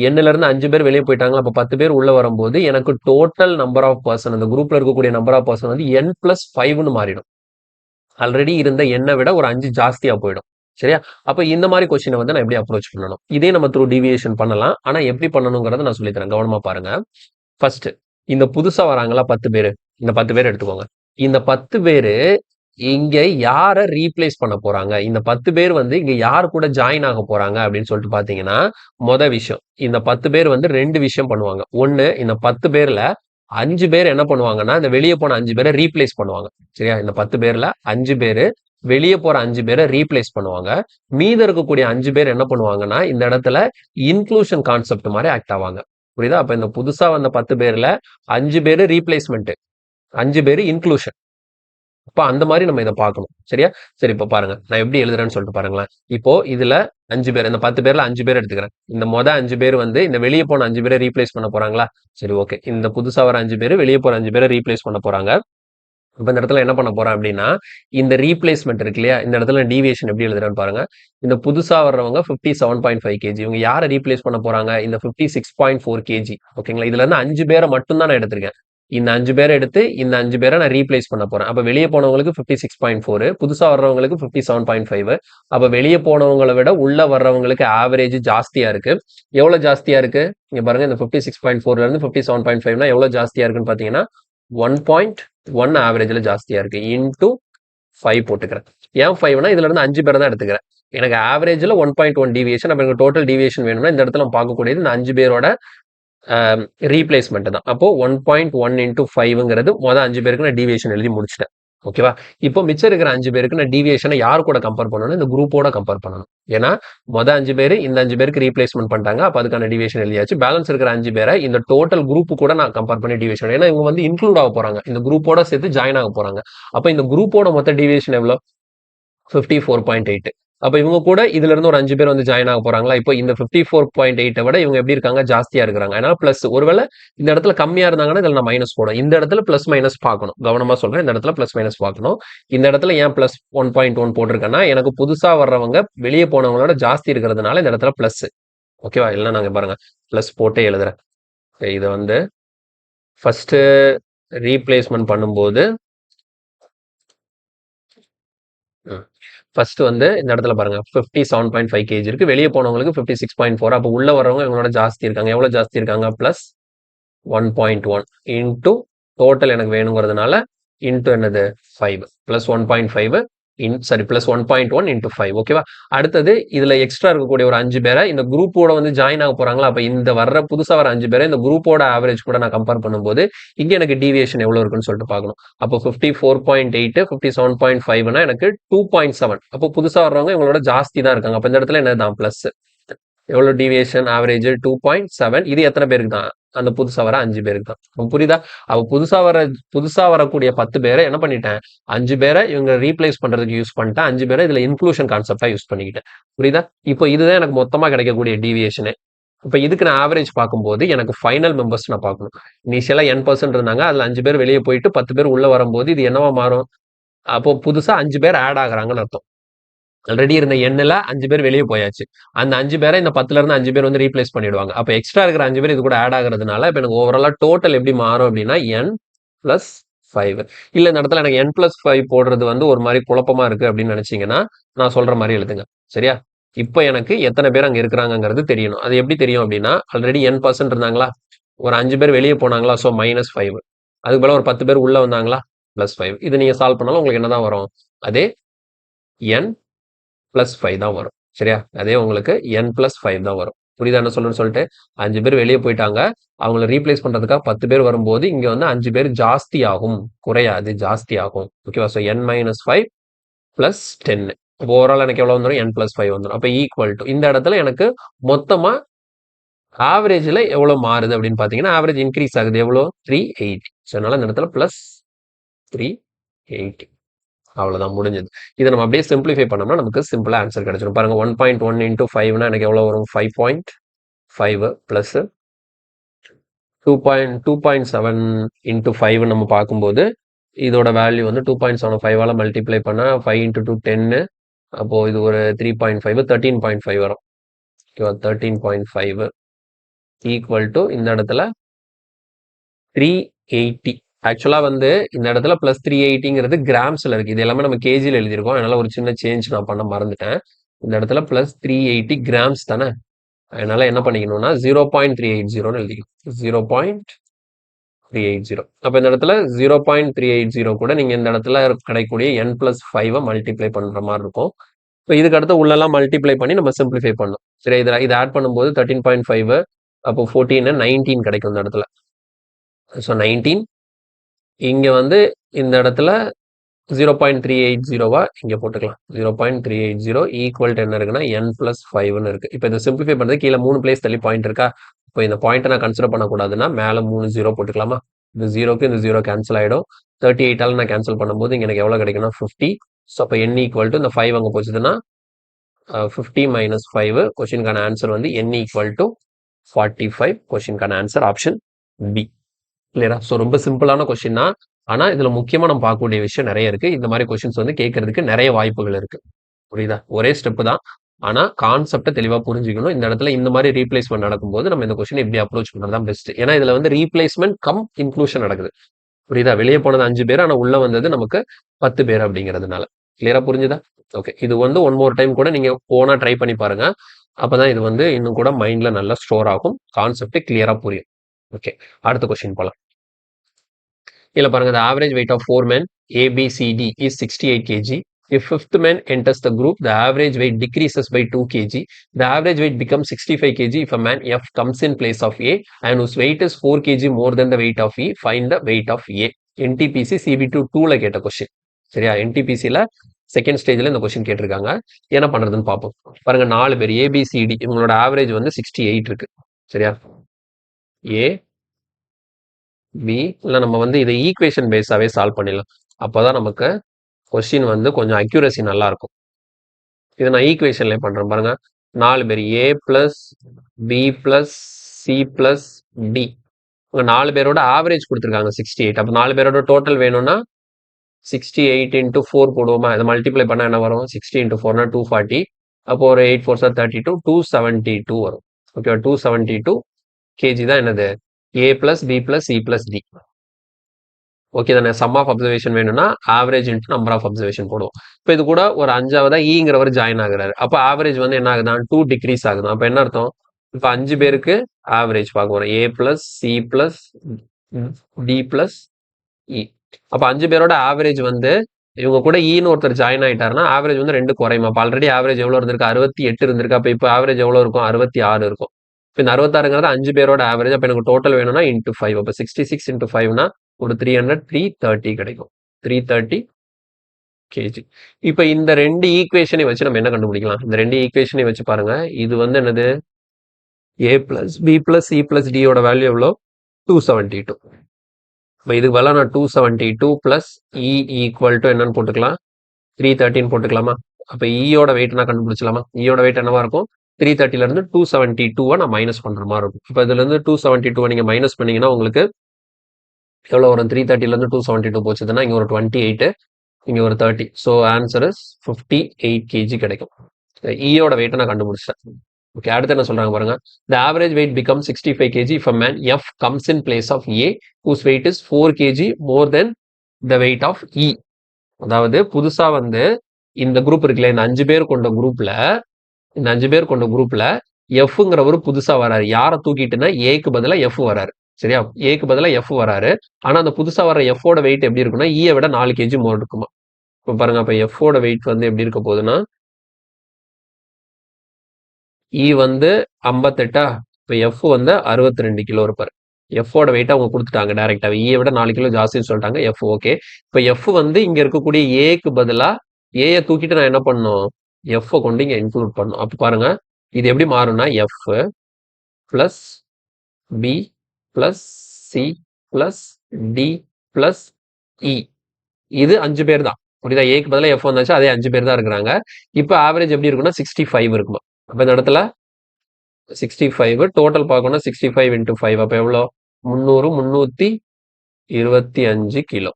எண்ணுல இருந்து 5 பேர் வெளியே போயிட்டாங்களா, அப்ப 10 பேர் உள்ள வரும்போது எனக்கு டோட்டல் நம்பர் ஆஃப் பர்சன், அந்த குரூப்ல இருக்கக்கூடிய நம்பர் ஆஃப் பர்சன் வந்து n + 5ன்னு மாறிடும். ஆல்ரெடி இருந்த எண்ணை விட ஒரு 5 ஜாஸ்தியா போயிடும். சரியா? அப்ப இந்த மாதிரி கொஸ்டினை வந்து நான் எப்படி அப்ரோச் பண்ணணும்? இதே நம்ம த்ரூ டீவியேஷன் பண்ணலாம். ஆனா எப்படி பண்ணணுங்கிறத நான் சொல்லித்தரேன், கவனமா பாருங்க. ஃபர்ஸ்ட் இந்த புதுசா வராங்களா 10 பேரு, இந்த 10 பேர் எடுத்துக்கோங்க. இந்த 10 பேரு இங்க யார ரீப்ளேஸ் பண்ண போறாங்க? இந்த 10 பேர் வந்து இங்க யார் கூட ஜாயின் ஆக போறாங்க அப்படின்னு சொல்லிட்டு பார்த்தீங்கன்னா, விஷயம். இந்த 10 பேர் வந்து 2 விஷயம் பண்ணுவாங்க. 1 இந்த 10 பேர்ல 5 பேர் என்ன பண்ணுவாங்கன்னா, இந்த வெளிய போன 5 பேர ரீப்ளேஸ் பண்ணுவாங்க. சரியா? இந்த 10 பேர்ல 5 பேரு வெளிய போற 5 பேர ரீப்ளேஸ் பண்ணுவாங்க. மீத இருக்கக்கூடிய 5 பேர் என்ன பண்ணுவாங்கன்னா, இந்த இடத்துல இன்க்ளூஷன் கான்செப்ட் மாரி ஆக்ட் ஆவாங்க. புரியுதா? அப்ப இந்த புதுசா வந்த 10 பேர்ல 5 பேரு ரீப்ளேஸ்மென்ட், 5 பேரு இன்க்ளூஷன். அப்ப அந்த மாதிரி நம்ம இதை பார்க்கணும். சரியா? சரி, இப்ப பாருங்க நான் எப்படி எழுதுறேன்னு சொல்லிட்டு பாருங்களேன். இப்போ இதுல 5 பேர், இந்த 10 பேர்ல 5 பேர் எடுத்துக்கிறேன். இந்த 5 பேர் வந்து இந்த வெளியே போன 5 பேரை ரீப்ளேஸ் பண்ண போறாங்களா? சரி, ஓகே. இந்த புதுசா வர 5 பேர் வெளியே போற 5 பேரை ரீப்ளேஸ் பண்ண போறாங்க. இப்ப இந்த இடத்துல என்ன பண்ண போறேன் அப்படின்னா, இந்த ரீப்ளேஸ்மெண்ட் இருக்கு இல்லையா, இந்த இடத்துல டீவியேஷன் எப்படி எழுதுறேன்னு பாருங்க. இந்த புதுசா வர்றவங்க 57.5 கேஜி, இவங்க யாரை ரீப்ளேஸ் பண்ண போறாங்க? இந்த 56.4 கேஜி. ஓகேங்களா? இதுல இருந்து 5 பேரை மட்டும் தான் நான் எடுத்திருக்கேன். இந்த 5 பேரை எடுத்து இந்த 5 பேரை நான் ரீப்ளேஸ் பண்ண போறேன். அப்ப வெளியே போனவங்களுக்கு 56.4, புதுசா வர்றவங்களுக்கு 57.5. அப்ப வெளியே போனவங்களை விட உள்ள வர்றவங்களுக்கு ஆவரேஜ் ஜாஸ்தியா இருக்கு. எவ்வளவு ஜாஸ்தியா இருக்கு? இங்க பாருங்க, இந்த 56.4ல இருந்து 57.5னா எவ்வளவு ஜாஸ்தியா இருக்குன்னு பாத்தீங்கன்னா 1.1 ஆவரேஜ்ல ஜாஸ்தியா இருக்கு. இன்டூ 5 போட்டுக்கிறேன். ஏன் 5னா இதுல இருந்து 5 பேரை தான் எடுத்துக்கிறேன். எனக்கு ஆவரேஜ்ல 1.1 டீவியேஷன். அப்ப எனக்கு டோட்டல் டீவியேஷன் வேணும்னா இந்த இடத்துல பார்க்கக்கூடியது இந்த 5 பேரோட ரீப்ளேஸ்மெண்ட் தான். அப்போ 1.1 இன்டூ 5ங்கிறது மொதல் 5 பேருக்கு நான் டீவியேஷன் எழுதி முடிச்சிட்டேன். ஓகேவா? இப்போ மிச்சம் இருக்கிற 5 பேருக்கு நான் டீவியேஷனை யார் கூட கம்பேர் பண்ணணும்? இந்த குரூப்போட கம்பேர் பண்ணணும். ஏன்னா மொதல் 5 பேர் இந்த 5 பேருக்கு ரீப்ளேஸ்மெண்ட் பண்ணிட்டாங்க. அப்ப அதுக்கான டீவியேஷன் எழுதியாச்சு. பேலன்ஸ் இருக்கிற 5 பேரை இந்த டோட்டல் குரூப் கூட நான் கம்பேர் பண்ணி டீவியேஷன், ஏன்னா இவங்க வந்து இன்க்ளூட் ஆக போறாங்க, இந்த குரூப்போட சேர்த்து ஜாயின் ஆக போறாங்க. அப்ப இந்த குரூப்போட மொத்த டீவியேஷன் எவ்வளோ? 54.8. அப்ப இவங்க கூட இதுல இருந்து ஒரு 5 பேர் வந்து ஜாயின் ஆக போறாங்களா? இப்போ இந்த 54.8 விட இவங்க எப்படி இருக்காங்க? ஜாஸ்தியா இருக்கிறாங்க. அதனால பிளஸ். ஒருவேளை இந்த இடத்துல கம்மியா இருந்தாங்கன்னா இதுல நான் மைனஸ் போடும். இந்த இடத்துல பிளஸ் மைனஸ் பார்க்கணும். கவனமா சொல்றேன், இந்த இடத்துல பிளஸ் மைனஸ் பார்க்கணும். இந்த இடத்துல ஏன் பிளஸ் 1.1 போட்டிருக்கேன்னா, எனக்கு புதுசா வர்றவங்க வெளியே போனவங்களோட ஜாஸ்தி இருக்கிறதுனால இந்த இடத்துல பிளஸ். ஓகேவா? இல்லைன்னா நாங்க பாருங்க பிளஸ் போட்டே எழுதுறேன். இதை வந்து ஃபர்ஸ்ட் ரீப்ளேஸ்மெண்ட் பண்ணும்போது ஃபர்ஸ்ட் வந்து இந்த இடத்துல பாருங்க 57.5 கேஜி இருக்கு. வெளியே போனவங்களுக்கு 56.4. அப்போ உள்ள வரவங்க இவங்களோட ஜாஸ்தி இருக்காங்க. எவ்வளவு ஜாஸ்தி இருக்காங்க? பிளஸ் 1.1 இன்டூ டோட்டல் எனக்கு வேணுங்கிறதுனால இன்டூ என்னது 5 பிளஸ் 1.5 சாரி பிளஸ் 1.1 இன்டூ 5. ஓகேவா? அடுத்தது இதுல எக்ஸ்ட்ரா இருக்கக்கூடிய ஒரு 5 பேரை இந்த குரூப்போட வந்து ஜாயின் ஆக போறாங்களா? அப்ப இந்த வர்ற புதுசா வர 5 பேரை இந்த குரூப்போட ஆவரேஜ் கூட நான் கம்பேர் பண்ணும்போது இங்க எனக்கு டீவியேஷன் எவ்வளவு இருக்குன்னு சொல்லிட்டு பார்க்கணும். அப்போ 54.8 57.5னா எனக்கு 2.7. அப்போ புதுசா வர்றவங்க இவங்களோட ஜாஸ்தி தான் இருக்காங்க. அப்ப இந்த இடத்துல என்னதான் பிளஸ். எவ்வளவு டீவியேஷன்? ஆவரேஜ் 2.7. இது எத்தனை பேருக்கு தான்? அந்த புதுசா வர 5 பேருக்கு தான். புரியுதா? அவ புதுசா வரக்கூடிய 10 பேரை என்ன பண்ணிட்டேன்? 5 பேரை இவங்க ரீப்ளேஸ் பண்றதுக்கு யூஸ் பண்ணிட்டேன். 5 பேரை இதுல இன்க்ளூஷன் கான்செப்டா யூஸ் பண்ணிக்கிட்டேன். புரியுதா? இப்போ இதுதான் எனக்கு மொத்தமா கிடைக்கக்கூடிய டீவியேஷனு. இப்ப இதுக்கு நான் ஆவரேஜ் பார்க்கும்போது எனக்கு ஃபைனல் மெம்பர்ஸ் நான் பார்க்கணும். இனிஷியலா n% இருந்தாங்க. அதுல 5 பேர் வெளியே போயிட்டு 10 பேர் உள்ள வரும்போது இது என்னவா மாறும்? அப்போ புதுசா 5 பேர் ஆட் ஆகுறாங்கன்னு அர்த்தம். ஆல்ரெடி இருந்த எண்ணில் 5 பேர் வெளியே போயாச்சு. அந்த 5 பேரை இந்த 10ல இருந்து 5 பேர் வந்து ரீப்ளேஸ் பண்ணிடுவாங்க. அப்ப எக்ஸ்ட்ரா இருக்கிற 5 பேர் இது கூட ஆட் ஆகுறதுனால இப்ப எனக்கு ஓவராலா டோட்டல் எப்படி மாறும் அப்படின்னா n+5. இல்ல இந்த இடத்துல எனக்கு n+5 போடுறது வந்து ஒரு மாதிரி குழப்பமா இருக்கு அப்படின்னு நினைச்சீங்கன்னா நான் சொல்ற மாதிரி எழுதுங்க. சரியா? இப்ப எனக்கு எத்தனை பேர் அங்க இருக்கிறாங்கிறது தெரியணும். அது எப்படி தெரியும் அப்படின்னா, ஆல்ரெடி n% இருந்தாங்களா, ஒரு 5 பேர் வெளியே போனாங்களா, ஸோ -5. அதுக்கு போல ஒரு 10 பேர் உள்ள வந்தாங்களா, +5. இது நீங்க சால்வ் பண்ணாலும் உங்களுக்கு என்னதான் வரும்? அதே n+5 தான் வரும். சரியா? அதே உங்களுக்கு n+5 தான் வரும். புரியுதா என்ன சொல்றேன்னு சொல்லிட்டு? 5 பேர் வெளியே போயிட்டாங்க. அவங்கள ரீப்ளேஸ் பண்றதுக்காக 10 பேர் வரும்போது இங்க வந்து 5 பேர் ஜாஸ்தி ஆகும், குறையாது, ஜாஸ்தி ஆகும். ஓகேவா? So n-5 plus 10. ஓவரால் எனக்கு எவ்வளவு வந்துடும்? n+5 வந்துடும். அப்ப ஈக்குவல் டு இந்த இடத்துல எனக்கு மொத்தமா ஆவரேஜ்ல எவ்வளவு மாறுது அப்படின்னு பாத்தீங்கன்னா, ஆவரேஜ் இன்க்ரீஸ் ஆகுது. எவ்வளவு? 380. ஸோ அதனால இந்த இடத்துல பிளஸ் 380. அவ்வளவுதான், முடிஞ்சது. இதை நம்ம அப்படியே சிம்பிளிஃபை பண்ணோம்னா நமக்கு சிம்பிளா ஆன்சர் கிடைச்சிடும். பாருங்க 1.1 இன்டூ 5னா எனக்கு எவ்வளவு வரும்? 5.5 பிளஸ் 2.7 இன்டூ 5 நம்ம பார்க்கும்போது இதோட வேல்யூ வந்து 2.75 மல்டிப்ளை பண்ணா 5 இன்டூ 2 10. அப்போ இது ஒரு 3.5 13.5 வரும். 13.5 ஈக்குவல் டு இந்த இடத்துல 380. ஆக்சுவலா வந்து இந்த இடத்துல பிளஸ் 380ங்கிறது கிராம்ஸ்ல இருக்கு. இது எல்லாமே நம்ம கேஜில எழுதியிருக்கோம். அதனால ஒரு சின்ன சேஞ்ச் நான் பண்ண மறந்துட்டேன். இந்த இடத்துல பிளஸ் 380 கிராம்ஸ் தானே. அதனால என்ன பண்ணிக்கணும்னா 0.380 எழுதிக்கணும். 0. 380. அப்போ இந்த இடத்துல 0.380 கூட நீங்கள் இந்த இடத்துல கிடைக்கக்கூடிய n+5 மல்டிப்ளை பண்ணுற மாதிரி இருக்கும். இப்போ இதுக்கு அடுத்து உள்ளெல்லாம் மல்டிப்ளை பண்ணி நம்ம சிம்பிளிஃபை பண்ணணும். சரி, இது ஆட் பண்ணும்போது 13.5 அப்போ 14 19 கிடைக்கும் இந்த இடத்துல. ஸோ 19 இங்கே வந்து இந்த இடத்துல 0.380 இங்கே போட்டுக்கலாம். 0.380 ஈக்குவல் டு என்ன இருக்குன்னா n+5ன்னு இருக்கு. இப்போ இதை சிம்பிளிஃபை பண்ணுறது கீழே 3 பிளேஸ் தள்ளி பாயிண்ட் இருக்கா? இப்போ இந்த பாயிண்ட்டை நான் கன்சிடர் பண்ணக்கூடாதுன்னா மேலே 3 0 போட்டுக்கலாமா? இந்த 0க்கு இந்த 0 கேன்சல் ஆகிடும். 38ஆல் நான் கேன்சல் பண்ணும்போது இங்கே எனக்கு எவ்வளோ கிடைக்குன்னா 50. ஸோ அப்போ n ஈக்குவல் டு இந்த 5 அங்கே போச்சுதுன்னா 50 minus 5 கொஸ்டினுக்கான ஆன்சர் வந்து n ஈக்குவல் டு 45. கொஸ்டினுக்கான ஆன்சர் ஆப்ஷன் பி. கிளியரா? ஸோ ரொம்ப சிம்பிளான கொஸ்டின் தான். ஆனா இதுல முக்கியமா நம்ம பார்க்கக்கூடிய விஷயம் நிறைய இருக்கு. இந்த மாதிரி கொஸ்டின்ஸ் வந்து கேட்கறதுக்கு நிறைய வாய்ப்புகள் இருக்கு. புரியுதா? ஒரே ஸ்டெப் தான். ஆனா கான்செப்டை தெளிவா புரிஞ்சுக்கணும். இந்த இடத்துல இந்த மாதிரி ரீப்ளேஸ்மெண்ட் நடக்கும்போது நம்ம இந்த கொஸ்டின் எப்படி அப்ரோச் பண்றது தான் பெஸ்ட். ஏன்னா இதுல வந்து ரீப்ளேஸ்மெண்ட் கம் இன்க்ளூஷன் நடக்குது. புரியுதா? வெளியே போனது 5 பேர், ஆனா உள்ள வந்தது நமக்கு 10 பேர் அப்படிங்கிறதுனால. கிளியரா புரிஞ்சுதா? ஓகே, இது வந்து ஒன் மோர் டைம் கூட நீங்க ஓனா ட்ரை பண்ணி பாருங்க. அப்பதான் இது வந்து இன்னும் கூட மைண்ட்ல நல்லா ஸ்டோர் ஆகும். கான்செப்ட் கிளியரா புரியும். ஓகே, அடுத்த கொஸ்டின் போலாம். இல்ல பாருங்க, the average weight of 4 men A, B, C, D is 68 kg. If fifth man enters the group, the average weight decreases by 2 kg. The average weight becomes 65 kg if a man F comes in place of A and whose weight is 4 kg more than the weight of E. Find the weight of A. NTPC CB2 2ல கேட்ட question. சரியா? NTPCல second ஸ்டேஜ்ல இந்த question கேட்டிருக்காங்க. என்ன பண்றதுன்னு பார்ப்போம். பாருங்க, 4 பேர் ABCD இவங்களோட ஆவரேஜ் வந்து 68 இருக்கு. சரியா? A பி இல்லை நம்ம வந்து இதை ஈக்குவேஷன் பேஸாகவே சால்வ் பண்ணிடலாம். அப்போதான் நமக்கு கொஸ்டின் வந்து கொஞ்சம் அக்யூரசி நல்லா இருக்கும். இதை நான் ஈக்குவேஷன்ல பண்றேன் பாருங்க. 4 பேர் A plus B plus C plus D. உங்க 4 பேரோட ஆவரேஜ் கொடுத்துருக்காங்க 68. அப்போ 4 பேரோட டோட்டல் வேணும்னா 68 into 4 போடுவோமா? இதை மல்டிப்ளை பண்ணா என்ன வரும்? 60 into 4னா 240. அப்போ ஒரு 8 4 32 272 வரும். ஓகே, 272 கேஜி தான் என்னது? A plus B plus C plus D. Okay தானே? சம் ஆஃப் அப்சர்வேஷன் வேணும்னா average into number of observation போடுவோம். இப்போ இது கூட ஒரு 5ஆவதா ஈங்கிறவர் ஜாயின் ஆகுறாரு. அப்போ ஆவரேஜ் வந்து என்ன ஆகுதான்? 2 டிக்ரீஸ் ஆகுதான். அப்போ என்ன அர்த்தம்? இப்போ 5 பேருக்கு ஆவரேஜ் பார்க்க போறோம். A plus C plus D plus E. அப்போ 5 பேரோட ஆவரேஜ் வந்து இவங்க கூட ஈன்னு ஒருத்தர் ஜாயின் ஆயிட்டாருன்னா ஆவரேஜ் வந்து 2 குறையுமா? அப்போ ஆல்ரெடி ஆவரேஜ் எவ்வளோ இருந்திருக்கு? 68 இருந்திருக்கு. அப்போ இப்போ ஆவரேஜ் எவ்வளோ இருக்கும்? 66 இருக்கும். இப்போ இந்த 66ங்கிறது 5 பேரோட ஆவரேஜ். அப்போ எனக்கு டோட்டல் வேணும்னா இன்ட்டு 5. அப்போ 66 இன்ட்டு 5னா ஒரு 300 330 கிடைக்கும். 330 கேஜி. இப்போ இந்த ரெண்டு ஈக்குவேஷனை வச்சு நம்ம என்ன கண்டுபிடிக்கலாம்? இந்த ரெண்டு ஈக்குவேஷனை வச்சு பாருங்க. இது வந்து என்னது? A plus B plus C plus டியோட வேல்யூ எவ்வளோ? 272. இப்போ இதுக்கு பதிலாக நான் 272 பிளஸ் இ ஈக்குவல் டு என்னன்னு போட்டுக்கலாம்? 313 போட்டுக்கலாமா? அப்போ ஈயோட வெயிட் நான் கண்டுபிடிச்சலாமா? ஈயோட வெயிட் என்னவா இருக்கும்? 330ல இருந்து 272 நான் மைனஸ் பண்ற மாதிரி இருக்கும். இப்போ இதுல இருந்து 272 நீங்க மைனஸ் பண்ணீங்கன்னா உங்களுக்கு எவ்வளோ வரும்? 330ல இருந்து 272 போச்சுதுன்னா இங்க ஒரு 28, இங்க ஒரு 30. ஸோ ஆன்சர் இஸ் 58 கேஜி கிடைக்கும். ஈயோட வெயிட்டை நான் கண்டுபிடிச்சேன். ஓகே, அடுத்து என்ன சொல்றாங்க பாருங்க. The average weight becomes 65 kg if a man F comes in place of A whose weight is 4 kg more than the weight of E. அதாவது புதுசா வந்து இந்த குரூப் இருக்குல்ல, இந்த 5 பேர் கொண்ட குரூப்ல எஃப்ங்கிறவரு புதுசா வராரு. யாரை தூக்கிட்டுன்னா ஏக்கு பதிலா எஃப் வராரு. சரியா? ஏக்கு பதிலா எஃப் வராரு. ஆனா அந்த புதுசா வர எஃபோட வெயிட் எப்படி இருக்குன்னா ஈயை விட 4 கேஜி மோர் இருக்குமா? இப்போ பாருங்க, அப்ப எஃபோட வெயிட் வந்து எப்படி இருக்க போகுதுன்னா இ வந்து 58. இப்போ எஃப் வந்து 62 கிலோ இருப்பாரு. எஃபோட வெயிட் அவங்க கொடுத்துட்டாங்க டைரக்டாவே. ஈயை விட 4 கிலோ ஜாஸ்தின்னு சொல்லிட்டாங்க. F okay. இப்போ எஃப் வந்து இங்க இருக்கக்கூடிய ஏக்கு பதிலா ஏயை தூக்கிட்டு நான் என்ன பண்ணும்? எஃப் கொண்டு இங்க இன்க்ளூட் பண்ணும். அப்போ பாருங்க, இது எப்படி மாறும்னா F plus B plus C plus D plus E. இது 5 பேர் தான். புரியுதா? ஏக்கு பதிலாக எஃப் வந்தாச்சு, அதே 5 பேர் தான் இருக்கிறாங்க. இப்போ ஆவரேஜ் எப்படி இருக்குன்னா 65 இருக்குமா? அப்போ இந்த இடத்துல 65 டோட்டல் பார்க்கணும். 65 இன்ட்டு 5 அப்போ எவ்வளோ? 300 325 கிலோ.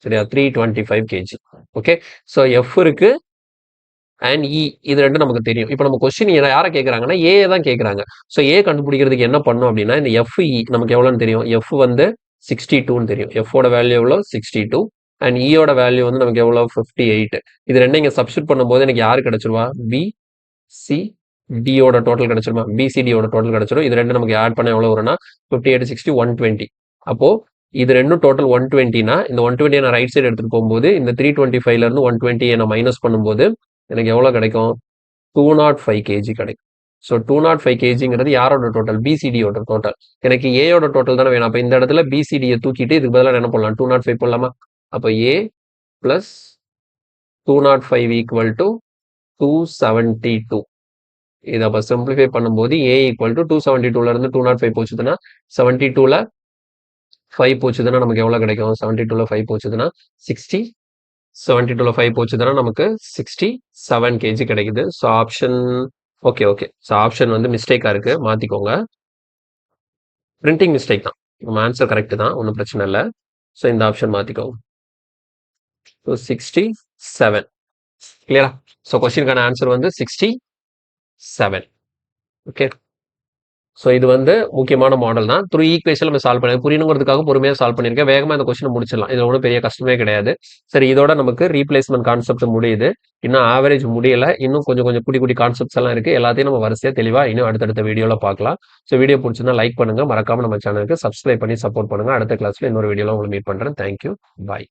சரியா? 325 கேஜி. ஓகே, ஸோ எஃப் இருக்கு அண்ட் இ, இது ரெண்டும் நமக்கு தெரியும். இப்போ நம்ம கொஸ்டின் யாரை கேட்குறாங்கன்னா ஏ தான் கேட்குறாங்க. ஸோ ஏ கண்டுபிடிக்கிறதுக்கு என்ன பண்ணும் அப்படின்னா இந்த எஃப் இ நமக்கு எவ்வளோன்னு தெரியும்? எஃப் வந்து 62ன்னு தெரியும். எஃபோட வேல்யூ எவ்வளோ? 62 அண்ட் இயோட வேல்யூ வந்து நமக்கு எவ்வளோ? 58. இது ரெண்டும் இங்கே சப்ஸ்டியூட் பண்ணும்போது எனக்கு யாரு கிடைச்சிருவா? பி சி டியோட டோட்டல் கிடைச்சிருமா? பிசிடியோட டோட்டல் கிடைச்சிரும். இது ரெண்டு நமக்கு ஆட் பண்ண எவ்வளோ வரும்னா 58 60 120. அப்போ இது ரெண்டும் டோட்டல் 120னா இந்த 120 நான் ரைட் சைடு எடுத்துட்டு போகும்போது இந்த 325ல இருந்து 120 நான் மைனஸ் பண்ணும்போது எனக்கு எவ்வளவு கிடைக்கும் 205 கேஜி கிடைக்கும். ஸோ 205 கேஜிங்கிறது யாரோட டோட்டல் பிசிடியோட டோட்டல். எனக்கு ஏயோட டோட்டல் தானே வேணும். அப்போ இந்த இடத்துல பிசிடியை தூக்கிட்டு இதுக்கு பதிலாக என்ன பண்ணலாம் 205 போடலாமா. அப்போ ஏ பிளஸ் 205 ஈக்குவல் டு 272. இதை அப்போ சிம்பிளிஃபை பண்ணும்போது ஏ ஈக்குவல் டு 272ல இருந்து 205 போச்சுதுன்னா 72ல 5 போச்சுதுன்னா நமக்கு எவ்வளவு கிடைக்கும் 72ல 5 போச்சுதுன்னா 60. 72ல 5 போச்சுதுன்னா நமக்கு 67 கேஜி கிடைக்குது. So option okay okay. So option வந்து மிஸ்டேக்கா இருக்கு, மாத்திக்கோங்க. பிரிண்டிங் மிஸ்டேக் தான், நம்ம ஆன்சர் கரெக்ட் தான், ஒன்றும் பிரச்சனை இல்லை. ஸோ இந்த ஆப்ஷன் மாத்திக்கோங்க. ஸோ 67 கிளியரா. ஸோ கொஸ்டினுக்கான ஆன்சர் வந்து 67. ஓகே. ஸோ இது வந்து முக்கியமான மாடல் தான். 3 ஈக்குவேஷன் நம்ம சால்வ் பண்ணி புரியணுங்கிறதுக்காக பொறுமையாக சால்வ் பண்ணியிருக்கேன். வேகமாக இந்த கொஸ்டின் முடிச்சிடலாம், இது ஒன்றும் பெரிய கஷ்டமே கிடையாது. சரி, இதோட நமக்கு ரீப்ளேஸ்மெண்ட் கான்செப்ட் முடியுது. இன்னும் ஆவரேஜ் முடியல, இன்னும் கொஞ்சம் கொஞ்சம் குடி குடி கான்செப்ட்ஸ் எல்லாம் இருக்கு. எல்லாத்தையும் நம்ம வரிசையாக தெளிவாக இன்னும் அடுத்தடுத்த வீடியோவில் பார்க்கலாம். ஸோ வீடியோ பிடிச்சிருந்தா லைக் பண்ணுங்க, மறக்காம நம்ம சேனலுக்கு சப்ஸ்கிரைப் பண்ணி சப்போர்ட் பண்ணுங்க. அடுத்த கிளாஸ்ல இன்னொரு வீடியோவில் உங்களை மீட் பண்றேன். தேங்க்யூ, பாய்.